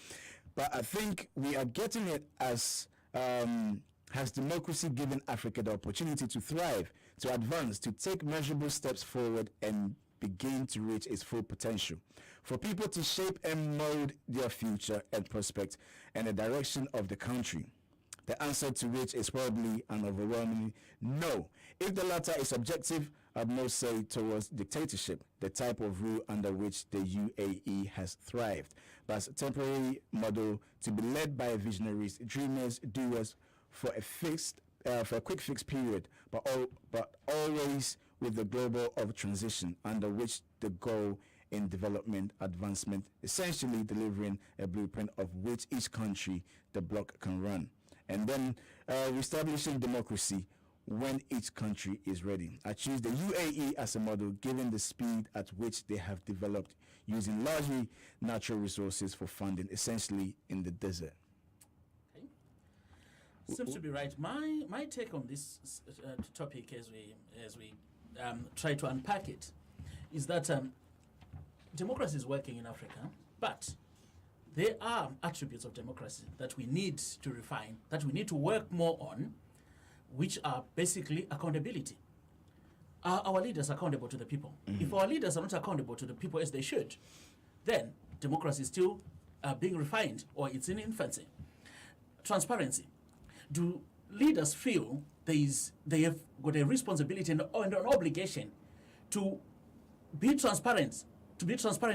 Speaker 9: But I think we are getting it as, has democracy given Africa the opportunity to thrive, to advance, to take measurable steps forward and begin to reach its full potential? For people to shape and mold their future and prospect and the direction of the country? The answer to which is probably an overwhelming no. If the latter is objective, I'd most say towards dictatorship, the type of rule under which the UAE has thrived. That's a temporary model to be led by visionaries, dreamers, doers for a quick fix period, but always with the global of transition, under which the goal in development, advancement, essentially delivering a blueprint of which each country, the bloc, can run. And then reestablishing democracy when each country is ready. I choose the UAE as a model given the speed at which they have developed using largely natural resources for funding, essentially in the desert.
Speaker 11: Okay. Seems to be right. My take on this topic as we try to unpack it is that democracy is working in Africa, but there are attributes of democracy that we need to refine, that we need to work more on, which are basically accountability. Are our leaders accountable to the people? If our leaders are not accountable to the people as they should, then democracy is still being refined, or it's in infancy. Transparency. Do leaders feel they have got a responsibility and an obligation to be transparent,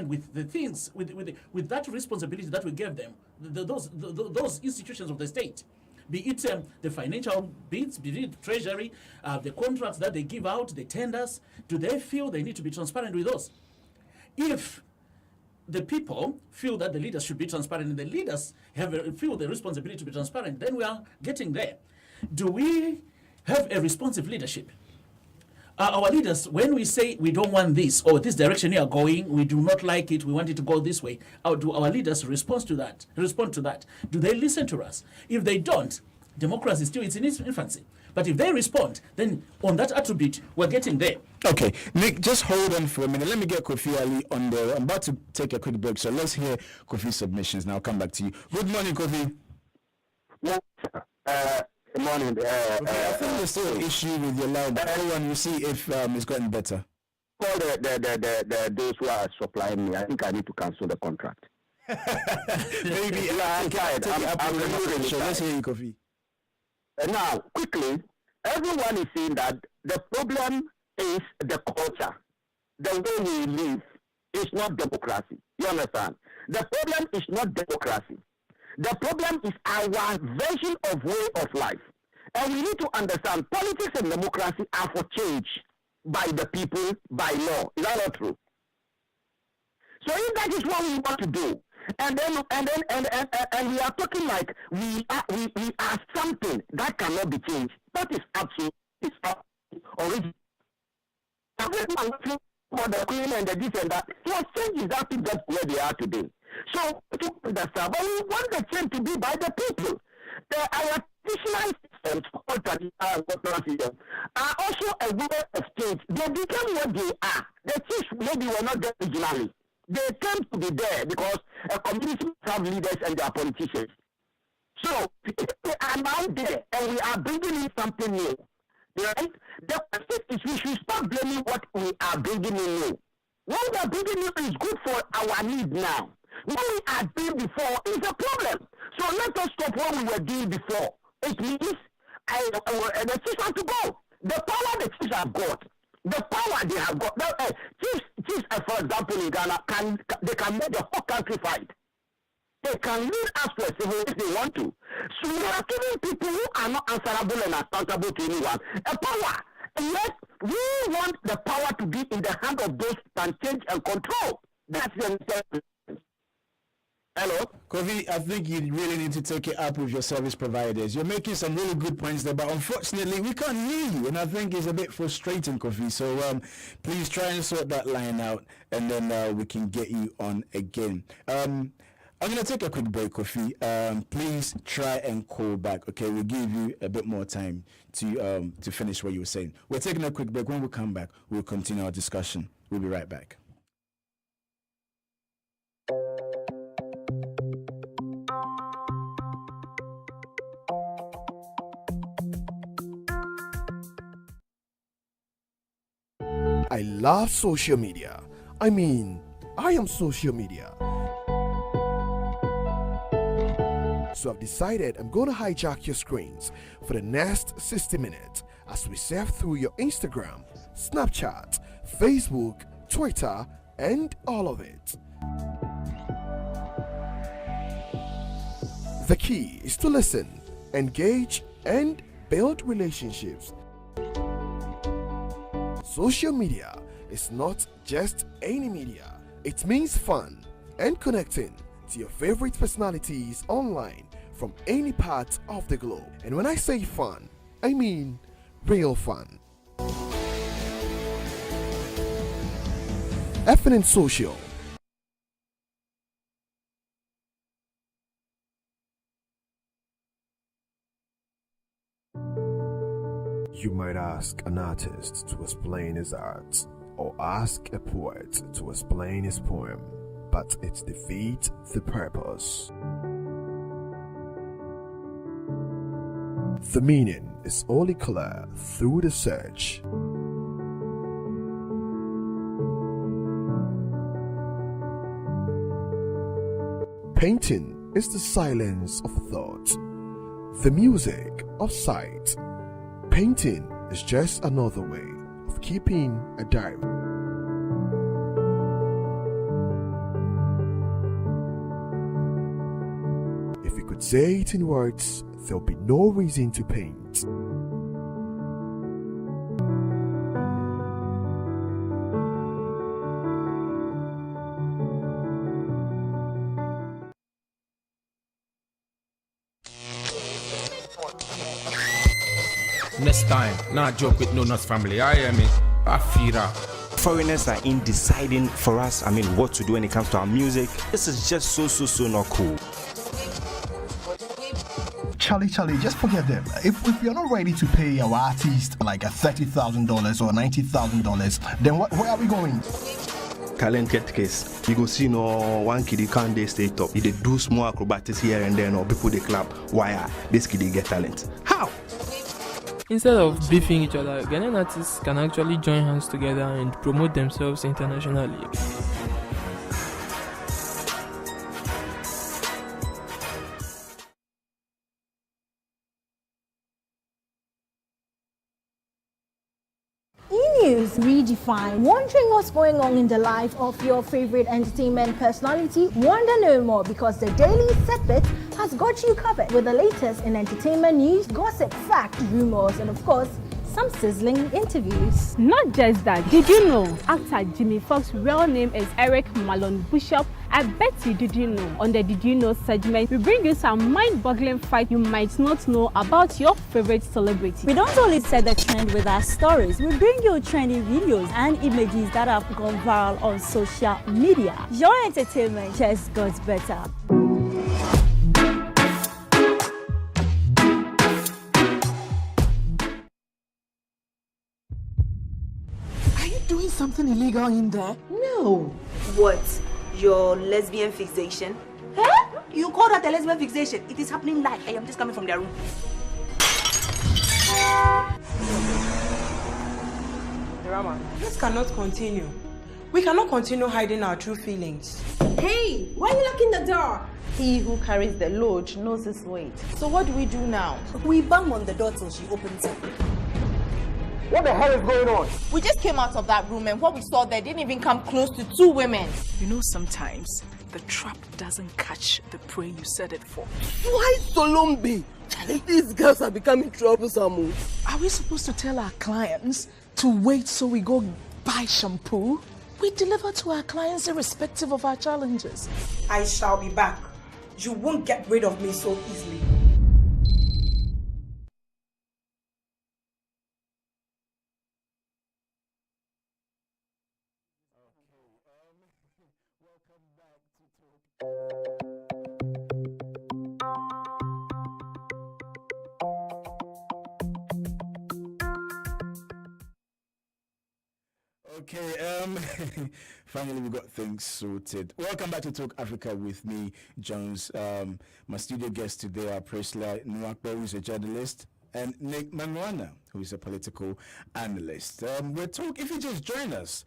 Speaker 11: with the things, with that responsibility that we gave them, those institutions of the state, be it the financial bids, be it treasury, the contracts that they give out, the tenders? Do they feel they need to be transparent with those? If the people feel that the leaders should be transparent and the leaders feel the responsibility to be transparent, then we are getting there. Do we have a responsive leadership? Our leaders, when we say we don't want this, or this direction you are going, we do not like it, we want it to go this way, do our leaders respond to that? Do they listen to us? If they don't, democracy still is in its infancy. But if they respond, then on that attribute, we're getting there.
Speaker 9: Okay, Nick, just hold on for a minute. Let me get Kofi Ali on there. I'm about to take a quick break, so let's hear Kofi's submissions. Now I'll come back to you. Good morning, Kofi.
Speaker 7: Yes, good morning.
Speaker 9: Okay, I think there's still an issue with your line, but hold on, we'll see if it's gotten better.
Speaker 7: Call those who are supplying me. I think I need to cancel the contract.
Speaker 9: Maybe
Speaker 7: I'm tired. I'm really
Speaker 9: so let's hear you, Kofi.
Speaker 7: Now, quickly, everyone is saying that the problem is the culture. The way we live is not democracy. You understand? The problem is not democracy. The problem is our version of way of life. And we need to understand politics and democracy are for change by the people, by law. Is that not true? So if that is what we want to do, and we are talking like we are something that cannot be changed. That is absolute. It's original. Everyone looking for the queen and the this and that. What change is that to get where they are today? So to understand, but we want the change to be by the people. Our traditional systems are also a way of change. They become what they are. The chiefs maybe were not there originally. They came to be there because a community have leaders and their politicians. So they are now there and we are bringing in something new. Right? The question is we should stop blaming what we are bringing in new. What we are bringing in is good for our need now. What we are doing before is a problem. So let us stop what we were doing before. It means the chiefs have to go. The power the chiefs have got. The power they have got. Chiefs, for example, in Ghana, they can make the whole country fight. They can lead us to a civil if they want to. So we are giving people who are not answerable and accountable to anyone a power. And yet, we want the power to be in the hand of those who can change and control. That's the intention. Hello?
Speaker 9: Kofi, I think you really need to take it up with your service providers. You're making some really good points there, but unfortunately, we can't hear you, and I think it's a bit frustrating, Kofi. So please try and sort that line out, and then we can get you on again. I'm going to take a quick break, Kofi. Please try and call back, okay? We'll give you a bit more time to finish what you were saying. We're taking a quick break. When we come back, we'll continue our discussion. We'll be right back.
Speaker 3: I love social media. I mean, I am social media. So I've decided I'm going to hijack your screens for the next 60 minutes as we surf through your Instagram, Snapchat, Facebook, Twitter, and all of it. The key is to listen, engage, and build relationships. Social media is not just any media. It means fun and connecting to your favorite personalities online from any part of the globe. And when I say fun, I mean real fun. FNN Social. You might ask an artist to explain his art, or ask a poet to explain his poem, but it defeats the purpose. The meaning is only clear through the search. Painting is the silence of thought, the music of sight. Painting is just another way of keeping a diary. If we could say it in words, there'll be no reason to paint.
Speaker 5: Next time, not joke with no nuts family. I am it. I feel that.
Speaker 8: Foreigners are in deciding for us, what to do when it comes to our music. This is just so not cool.
Speaker 23: Charlie, just forget them. If you're not ready to pay our artist like $30,000 or $90,000, then where are we going?
Speaker 24: Talent get case. You go see one kid can't they stay top. They do small acrobatics here and there, or people they clap. Why this kid they get talent? How?
Speaker 25: Instead of beefing each other, Ghanaian artists can actually join hands together and promote themselves internationally.
Speaker 15: E-News Redefined. Wondering what's going on in the life of your favorite entertainment personality? Wonder no more, because the Daily Sepit has got you covered with the latest in entertainment news, gossip, fact, rumors, and of course, some sizzling interviews.
Speaker 16: Not just that, did you know actor Jimmy Fox's real name is Eric Malone Bishop? I bet you didn't know. On the Did You Know segment, we bring you some mind-boggling facts you might not know about your favorite celebrity.
Speaker 17: We don't only set the trend with our stories, we bring you trending videos and images that have gone viral on social media. Your entertainment just got better.
Speaker 1: Are you doing something illegal in there?
Speaker 26: No. What? Your lesbian fixation? Huh? You call that a lesbian fixation? It is happening live. I am just coming from their room.
Speaker 2: Rama, this cannot continue. We cannot continue hiding our true feelings.
Speaker 27: Hey, why are you locking the door?
Speaker 28: He who carries the load knows his weight. So what do we do now?
Speaker 26: We bang on the door till she opens it.
Speaker 28: What the hell is going on? We just came out of that room and what we saw there didn't even come close to two women.
Speaker 29: You know, sometimes the trap doesn't catch the prey you set it for.
Speaker 6: Why Solombe? These girls are becoming troublesome.
Speaker 1: Are we supposed to tell our clients to wait so we go buy shampoo? We deliver to our clients irrespective of our challenges.
Speaker 2: I shall be back. You won't get rid of me so easily.
Speaker 9: Okay, finally we got things sorted. Welcome back to Talk Africa with me, Jones. My studio guests today are Prisla Nwakbo, who's a journalist, and Nick Manwana, who is a political analyst. If you just join us,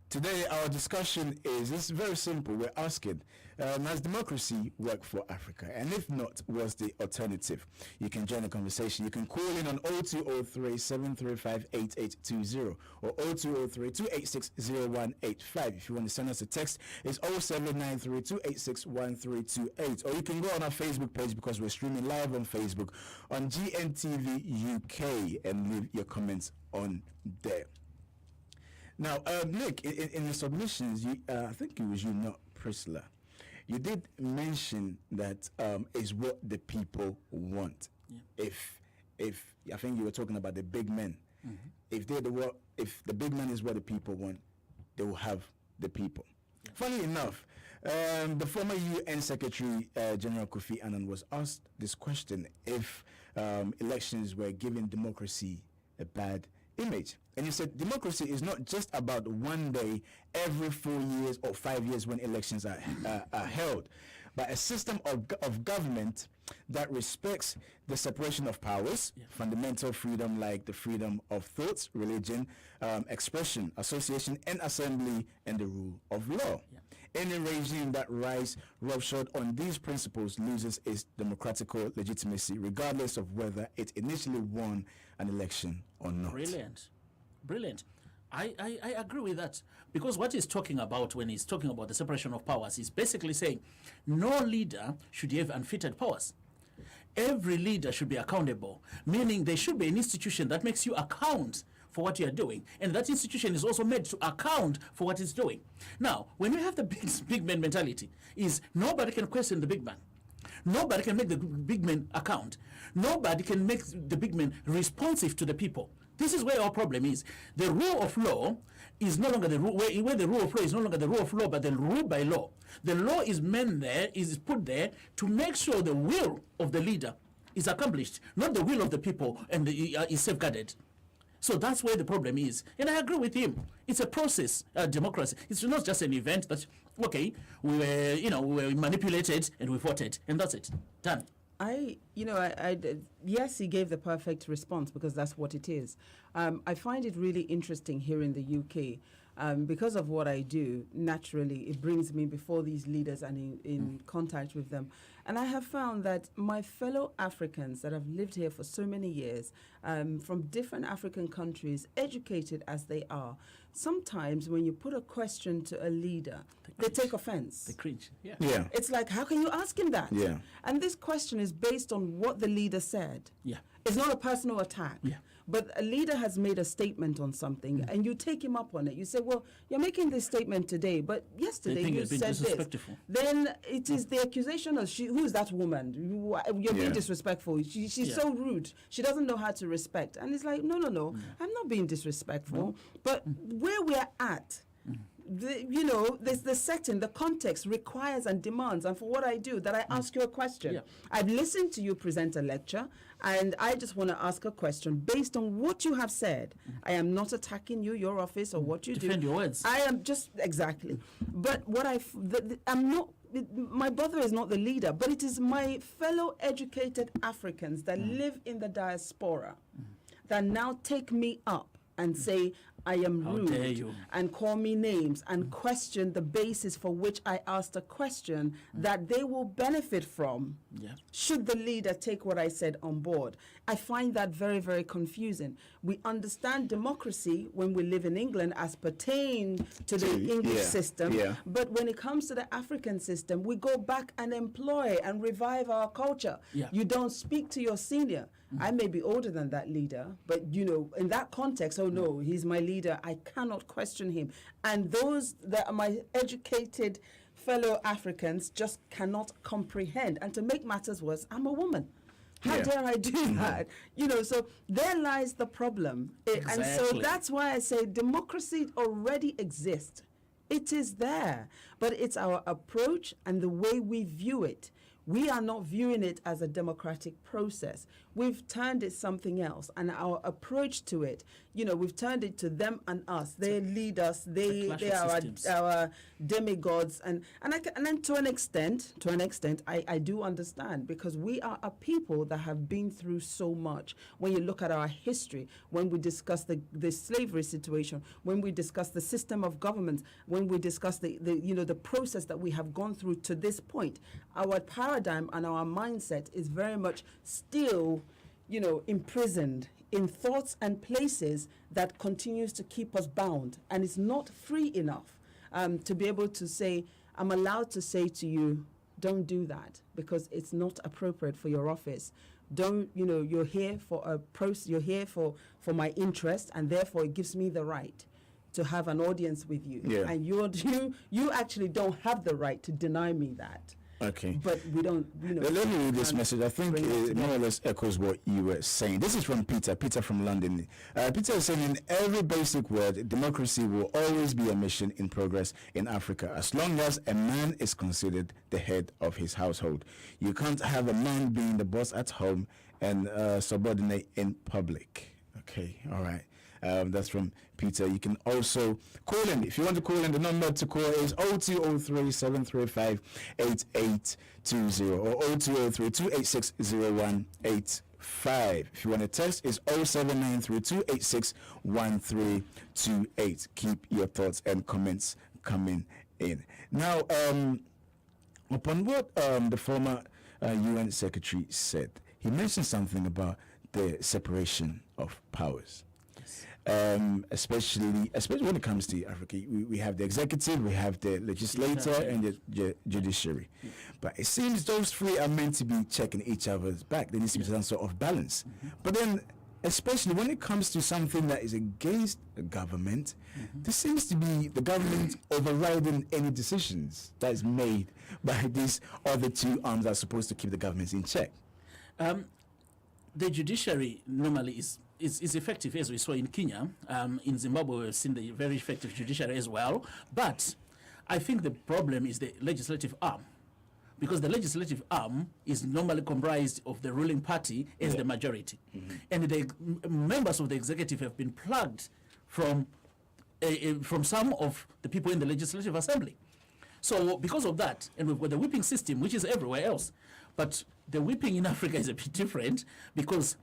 Speaker 9: today our discussion is very simple. We're asking, has democracy worked for Africa? And if not, what's the alternative? You can join the conversation. You can call in on 0203-735-8820 or 0203-286-0185. If you want to send us a text, it's 0793-286-1328. Or you can go on our Facebook page, because we're streaming live on Facebook on GNTV UK, and leave your comments on there. Now, Nick, in the submissions, I think it was you, not Prisla, you did mention that is what the people want. Yeah. If I think you were talking about the big men, if the big man is what the people want, they will have the people. Yeah. Funny enough, the former UN Secretary General Kofi Annan was asked this question: if elections were giving democracy a bad image. And he said democracy is not just about one day every 4 years or 5 years when elections are held, but a system of government that respects the separation of powers, fundamental freedom like the freedom of thoughts, religion, expression, association, and assembly, and the rule of law. Any regime that rides roughshod on these principles loses its democratical legitimacy, regardless of whether it initially won an election or not.
Speaker 11: Brilliant. I agree with that, because what he's talking about when he's talking about the separation of powers is basically saying no leader should have unfettered powers. Every leader should be accountable, meaning there should be an institution that makes you account for what you are doing, and that institution is also made to account for what it's doing. Now, when you have the big man mentality, is nobody can question the big man. Nobody can make the big man account. Nobody can make the big man responsive to the people. This is where our problem is. The rule of law is no longer the rule, where the rule of law is no longer the rule of law, but the rule by law. The law is put there to make sure the will of the leader is accomplished, not the will of the people, and is safeguarded. So that's where the problem is. And I agree with him. It's a process, democracy. It's not just an event that, okay, we were manipulated and we voted, and that's it. Done.
Speaker 10: Yes, he gave the perfect response, because that's what it is. I find it really interesting here in the UK. Because of what I do, naturally, it brings me before these leaders and in contact with them. And I have found that my fellow Africans that have lived here for so many years, from different African countries, educated as they are, sometimes when you put a question to a leader, they take offense.
Speaker 11: They cringe. Yeah.
Speaker 10: It's like, how can you ask him that?
Speaker 9: Yeah.
Speaker 10: And this question is based on what the leader said.
Speaker 11: Yeah.
Speaker 10: It's not a personal attack.
Speaker 11: Yeah.
Speaker 10: But a leader has made a statement on something, and you take him up on it. You say, well, you're making this statement today, but yesterday you said this. Then it is the accusation of, who's that woman? You're being disrespectful. She's so rude. She doesn't know how to respect. And it's like, no. I'm not being disrespectful. But where we're at, there's the setting, the context requires and demands, and for what I do, that I ask you a question. I've listened to you present a lecture, and I just want to ask a question based on what you have said. I am not attacking you, your office, or what you do.
Speaker 11: Defend your words.
Speaker 10: I am just, exactly. But what I'm not, my brother is not the leader, but it is my fellow educated Africans that live in the diaspora that now take me up and say, I am rude, and call me names, and question the basis for which I asked a question that they will benefit from should the leader take what I said on board. I find that very, very confusing. We understand democracy when we live in England as pertain to the English system, but when it comes to the African system, we go back and employ and revive our culture. You don't speak to your senior. I may be older than that leader, but in that context, oh no, he's my leader. I cannot question him. And those that are my educated fellow Africans just cannot comprehend. And to make matters worse, I'm a woman. How dare I do that? So there lies the problem. And so that's why I say democracy already exists. It is there, but it's our approach and the way we view it. We are not viewing it as a democratic process. We've turned it something else, and our approach to it, we've turned it to them and us. They lead us. They are our demigods, and then to an extent, I do understand, because we are a people that have been through so much. When you look at our history, when we discuss the slavery situation, when we discuss the system of government, when we discuss the process that we have gone through to this point, our paradigm and our mindset is very much still, imprisoned in thoughts and places that continues to keep us bound, and it's not free enough to be able to say, I'm allowed to say to you, don't do that because it's not appropriate for your office. Don't, you're here for a process, you're here for my interest, and therefore it gives me the right to have an audience with you. And you actually don't have the right to deny me that.
Speaker 9: Okay.
Speaker 10: But we don't,
Speaker 9: Let me read this message. I think it more or less echoes what you were saying. This is from Peter from London. Peter is saying, in every basic word, democracy will always be a mission in progress in Africa, as long as a man is considered the head of his household. You can't have a man being the boss at home and subordinate in public. Okay, all right. That's from Peter. You can also call in. If you want to call in, the number to call is 0203 735 8820 or 0203 286 0185. If you want to text, it's 0793 286 1328. Keep your thoughts and comments coming in. Now, upon what the former UN Secretary said, he mentioned something about the separation of powers. Especially when it comes to Africa, we have the executive, we have the legislature, and the judiciary. But it seems those three are meant to be checking each other's back. There needs to be some sort of balance. But then, especially when it comes to something that is against the government, there seems to be the government overriding any decisions that is made by these other two arms that are supposed to keep the governments in check.
Speaker 11: The judiciary normally is effective, as we saw in Kenya. In Zimbabwe, we've seen the very effective judiciary as well. But I think the problem is the legislative arm, because the legislative arm is normally comprised of the ruling party as the majority. And the members of the executive have been plugged from some of the people in the legislative assembly. So because of that, and we've got the whipping system, which is everywhere else, but the whipping in Africa is a bit different, because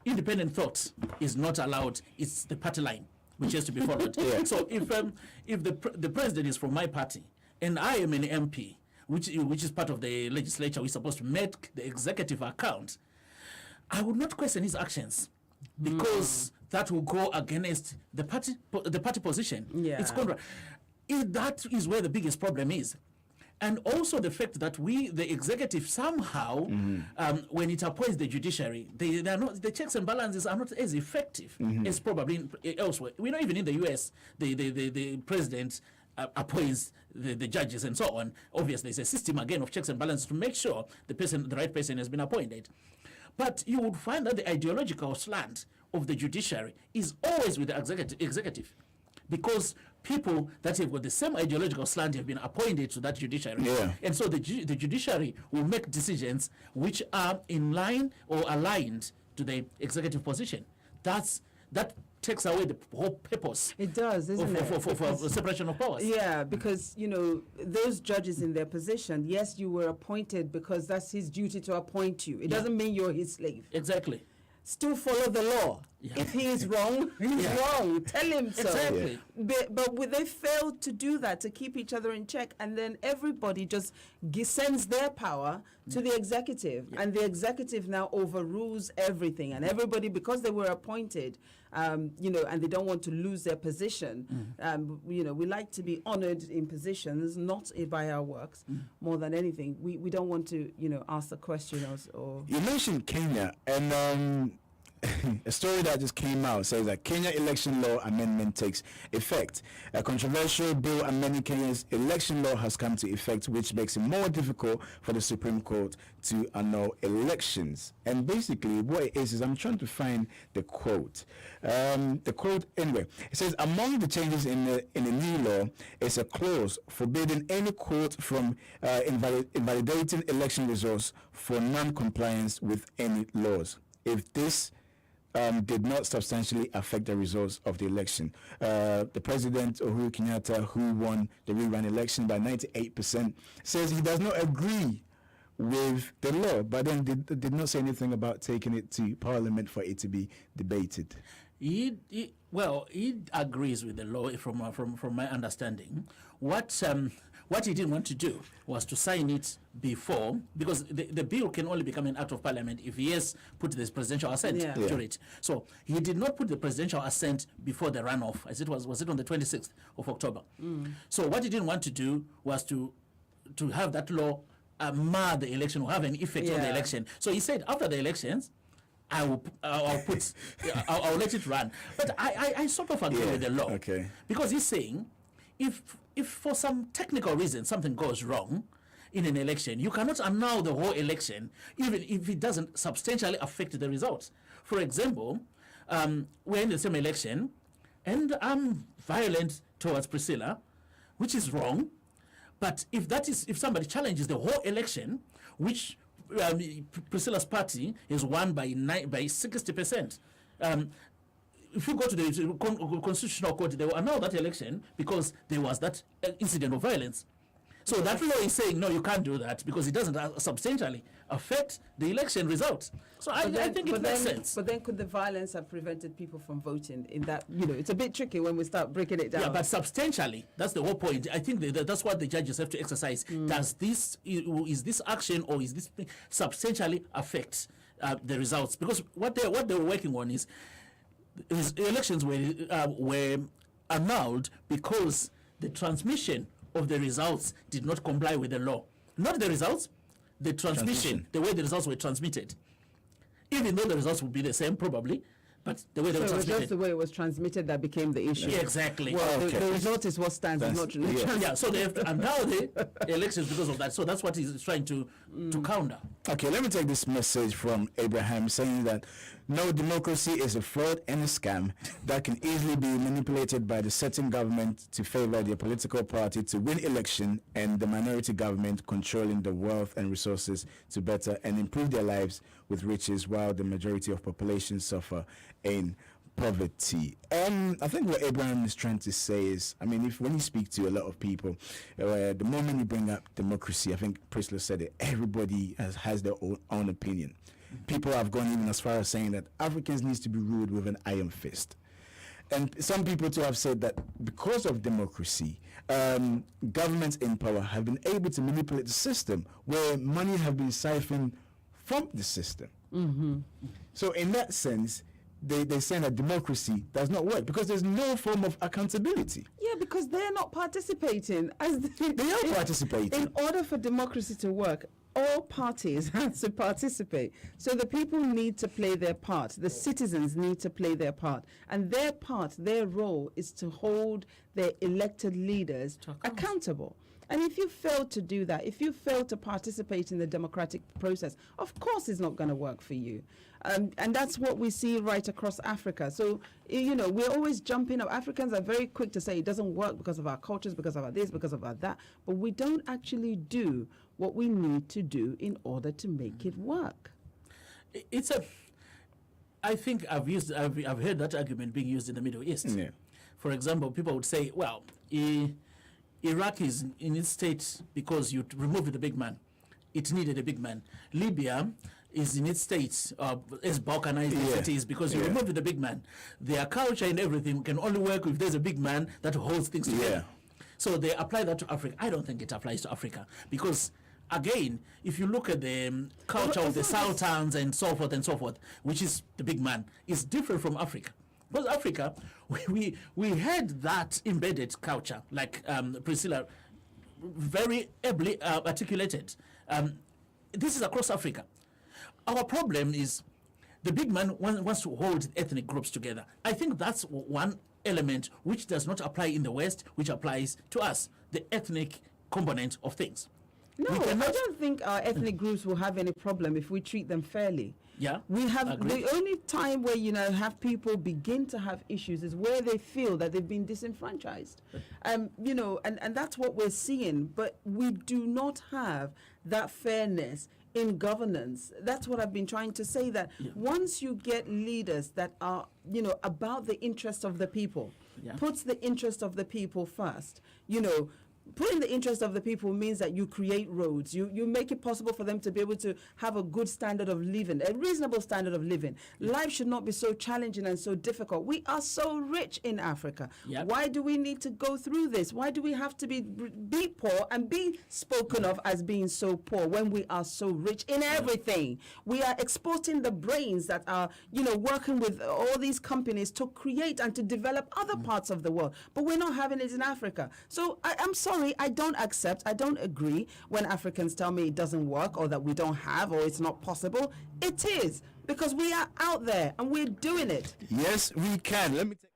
Speaker 11: independent thought is not allowed. It's the party line which has to be followed. So if the president is from my party and I am an MP, which is part of the legislature, we're supposed to make the executive account, I would not question his actions, because that will go against the party position. It's contrary. That is where the biggest problem is. And also the fact that the executive, somehow, when it appoints the judiciary, the checks and balances are not as effective as probably elsewhere. We know even in the US, the president appoints the judges and so on. Obviously, there's a system again of checks and balances to make sure the right person has been appointed. But you would find that the ideological slant of the judiciary is always with the executive, because people that have got the same ideological slant have been appointed to that judiciary. And so the judiciary will make decisions which are in line or aligned to the executive position. That takes away the whole purpose.
Speaker 10: It does, isn't it?
Speaker 11: For separation of powers.
Speaker 10: Yeah, because, those judges in their position, yes, you were appointed because that's his duty to appoint you. It doesn't mean you're his slave.
Speaker 11: Exactly.
Speaker 10: Still follow the law. If he is wrong, he's wrong. Tell him so.
Speaker 11: Exactly.
Speaker 10: But they failed to do that, to keep each other in check, and then everybody just sends their power to the executive, and the executive now overrules everything, and everybody, because they were appointed, and they don't want to lose their position. We like to be honored in positions, not by our works, more than anything. We don't want to, ask the question or.
Speaker 9: You mentioned Kenya, and a story that just came out says that Kenya election law amendment takes effect. A controversial bill amending Kenya's election law has come to effect, which makes it more difficult for the Supreme Court to annul elections. And basically what it is I'm trying to find the quote. The quote, anyway, it says, among the changes in the new law is a clause forbidding any court from invalidating election results for non-compliance with any laws, if this did not substantially affect the results of the election. The president, Uhuru Kenyatta, who won the rerun election by 98%, says he does not agree with the law, but then did not say anything about taking it to Parliament for it to be debated.
Speaker 11: He agrees with the law from my understanding. What he didn't want to do was to sign it before, because the bill can only become an act of Parliament if he has put this presidential assent to it. So he did not put the presidential assent before the runoff, as it was it on the 26th of October. So what he didn't want to do was to have that law mar the election or have an effect on the election. So he said, after the elections, I'll let it run. But I sort of agree with the law, because he's saying, if for some technical reason something goes wrong in an election, you cannot annul the whole election, even if it doesn't substantially affect the results. For example, we're in the same election, and I'm violent towards Priscilla, which is wrong. But if somebody challenges the whole election, which Priscilla's party is won by 60%. if you go to the Constitutional Court, they will annul that election because there was that incident of violence. So that law is saying, no, you can't do that because it doesn't substantially affect the election result. So I think it makes sense.
Speaker 10: But then could the violence have prevented people from voting in that, it's a bit tricky when we start breaking it down.
Speaker 11: Yeah, but substantially, that's the whole point. I think that's what the judges have to exercise. Is this action or is this substantially affect the results? Because what they were working on is elections were annulled because the transmission of the results did not comply with the law. Not the results, the transmission, the way the results were transmitted. Even though the results would be the same probably, but the way they were transmitted.
Speaker 10: It was just the way it was transmitted that became the issue.
Speaker 11: Yeah, exactly.
Speaker 10: Well, the result is what stands, not
Speaker 11: yeah, so they have to annul the elections because of that. So that's what he's trying to counter.
Speaker 9: Okay, let me take this message from Abraham saying that no, democracy is a fraud and a scam that can easily be manipulated by the sitting government to favor their political party to win election, and the minority government controlling the wealth and resources to better and improve their lives with riches, while the majority of population suffer in poverty. I think what Abraham is trying to say is, when you speak to a lot of people, the moment you bring up democracy, I think Priscilla said it, everybody has their own opinion. People have gone even as far as saying that Africans needs to be ruled with an iron fist. And some people too have said that because of democracy, governments in power have been able to manipulate the system where money have been siphoned from the system. So in that sense, they're saying that democracy does not work because there's no form of accountability.
Speaker 10: Yeah, because they're not participating.
Speaker 9: They are participating.
Speaker 10: In order for democracy to work, all parties have to participate. So the people need to play their part. The citizens need to play their part. And their part, their role is to hold their elected leaders accountable. And if you fail to do that, if you fail to participate in the democratic process, of course it's not going to work for you. And that's what we see right across Africa. So, we're always jumping up. Africans are very quick to say it doesn't work because of our cultures, because of our this, because of our that. But we don't actually do what we need to do in order to make it work.
Speaker 11: I think I've heard that argument being used in the Middle East.
Speaker 9: Yeah.
Speaker 11: For example, people would say, well, Iraq is in its state because you removed the big man. It needed a big man. Libya is in its state as balkanized as it is because you removed the big man. Their culture and everything can only work if there's a big man that holds things together. So they apply that to Africa. I don't think it applies to Africa because, again, if you look at the culture of the sultans and so forth, which is the big man, is different from Africa. Because Africa, we had that embedded culture, like Priscilla very ably articulated. This is across Africa. Our problem is the big man wants to hold ethnic groups together. I think that's one element which does not apply in the West, which applies to us, the ethnic component of things.
Speaker 10: No, I don't think our ethnic groups will have any problem if we treat them fairly.
Speaker 11: Yeah,
Speaker 10: we have the only time where have people begin to have issues is where they feel that they've been disenfranchised, and that's what we're seeing. But we do not have that fairness in governance. That's what I've been trying to say. That once you get leaders that are about the interest of the people, puts the interest of the people first, putting the interest of the people means that you create roads. You make it possible for them to be able to have a good standard of living, a reasonable standard of living. Life should not be so challenging and so difficult. We are so rich in Africa. Why do we need to go through this? Why do we have to be poor and be spoken of as being so poor when we are so rich in everything? We are exporting the brains that are, working with all these companies to create and to develop other parts of the world. But we're not having it in Africa. So I'm sorry. I don't agree when Africans tell me it doesn't work or that we don't have or it's not possible. It is, because we are out there and we're doing it.
Speaker 9: Yes, we can. Let me take...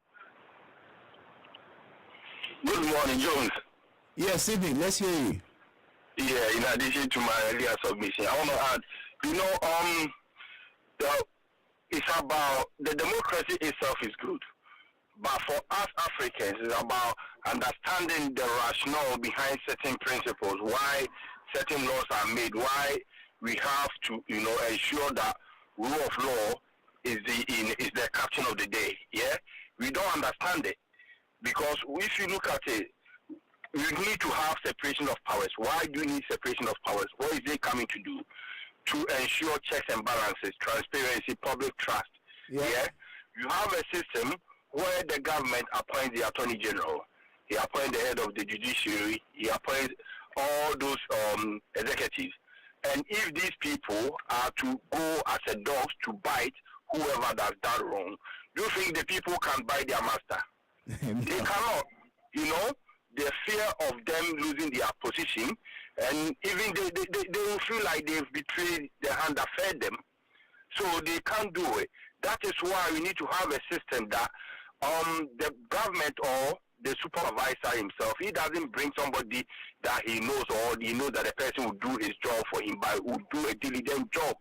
Speaker 4: Good morning, Jones.
Speaker 9: Yes, Sydney, let's hear you.
Speaker 4: Yeah, in addition to my earlier submission, I want to add, it's about the democracy itself is good. But for us Africans, it's about understanding the rationale behind certain principles, why certain laws are made, why we have to, ensure that rule of law is the caption of the day. Yeah, we don't understand it because if you look at it, we need to have separation of powers. Why do you need separation of powers? What is it coming to do? To ensure checks and balances, transparency, public trust. Yeah, you have a system where the government appoints the Attorney General, he appoints the head of the judiciary, he appoints all those executives. And if these people are to go as a dog to bite whoever does that wrong, do you think the people can bite their master? They cannot. You know, the fear of them losing their position, and even they will feel like they've betrayed the hand that fed them. So they can't do it. That is why we need to have a system that the government or the supervisor himself, he doesn't bring somebody that he knows or he knows that the person will do his job for him, but will do a diligent job.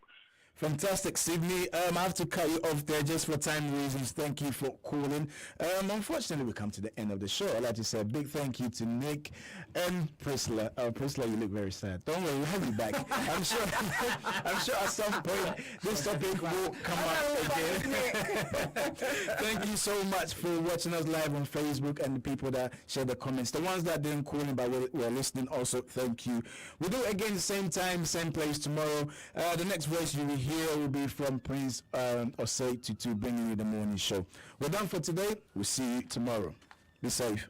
Speaker 9: Fantastic, Sydney. I have to cut you off there just for time reasons. Thank you for calling. Unfortunately, we come to the end of the show. I'd like to say a big thank you to Nick and Priscilla. Priscilla, you look very sad. Don't worry, we'll have you back. I'm sure at some point this topic will come up again. Thank you so much for watching us live on Facebook and the people that share the comments. The ones that didn't call in but were listening also, thank you. We'll do it again the same time, same place tomorrow. The next voice you will hear will be from Prince Osei Tutu, bringing you the morning show. We're done for today. We'll see you tomorrow. Be safe.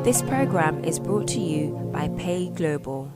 Speaker 7: This program is brought to you by Pay Global.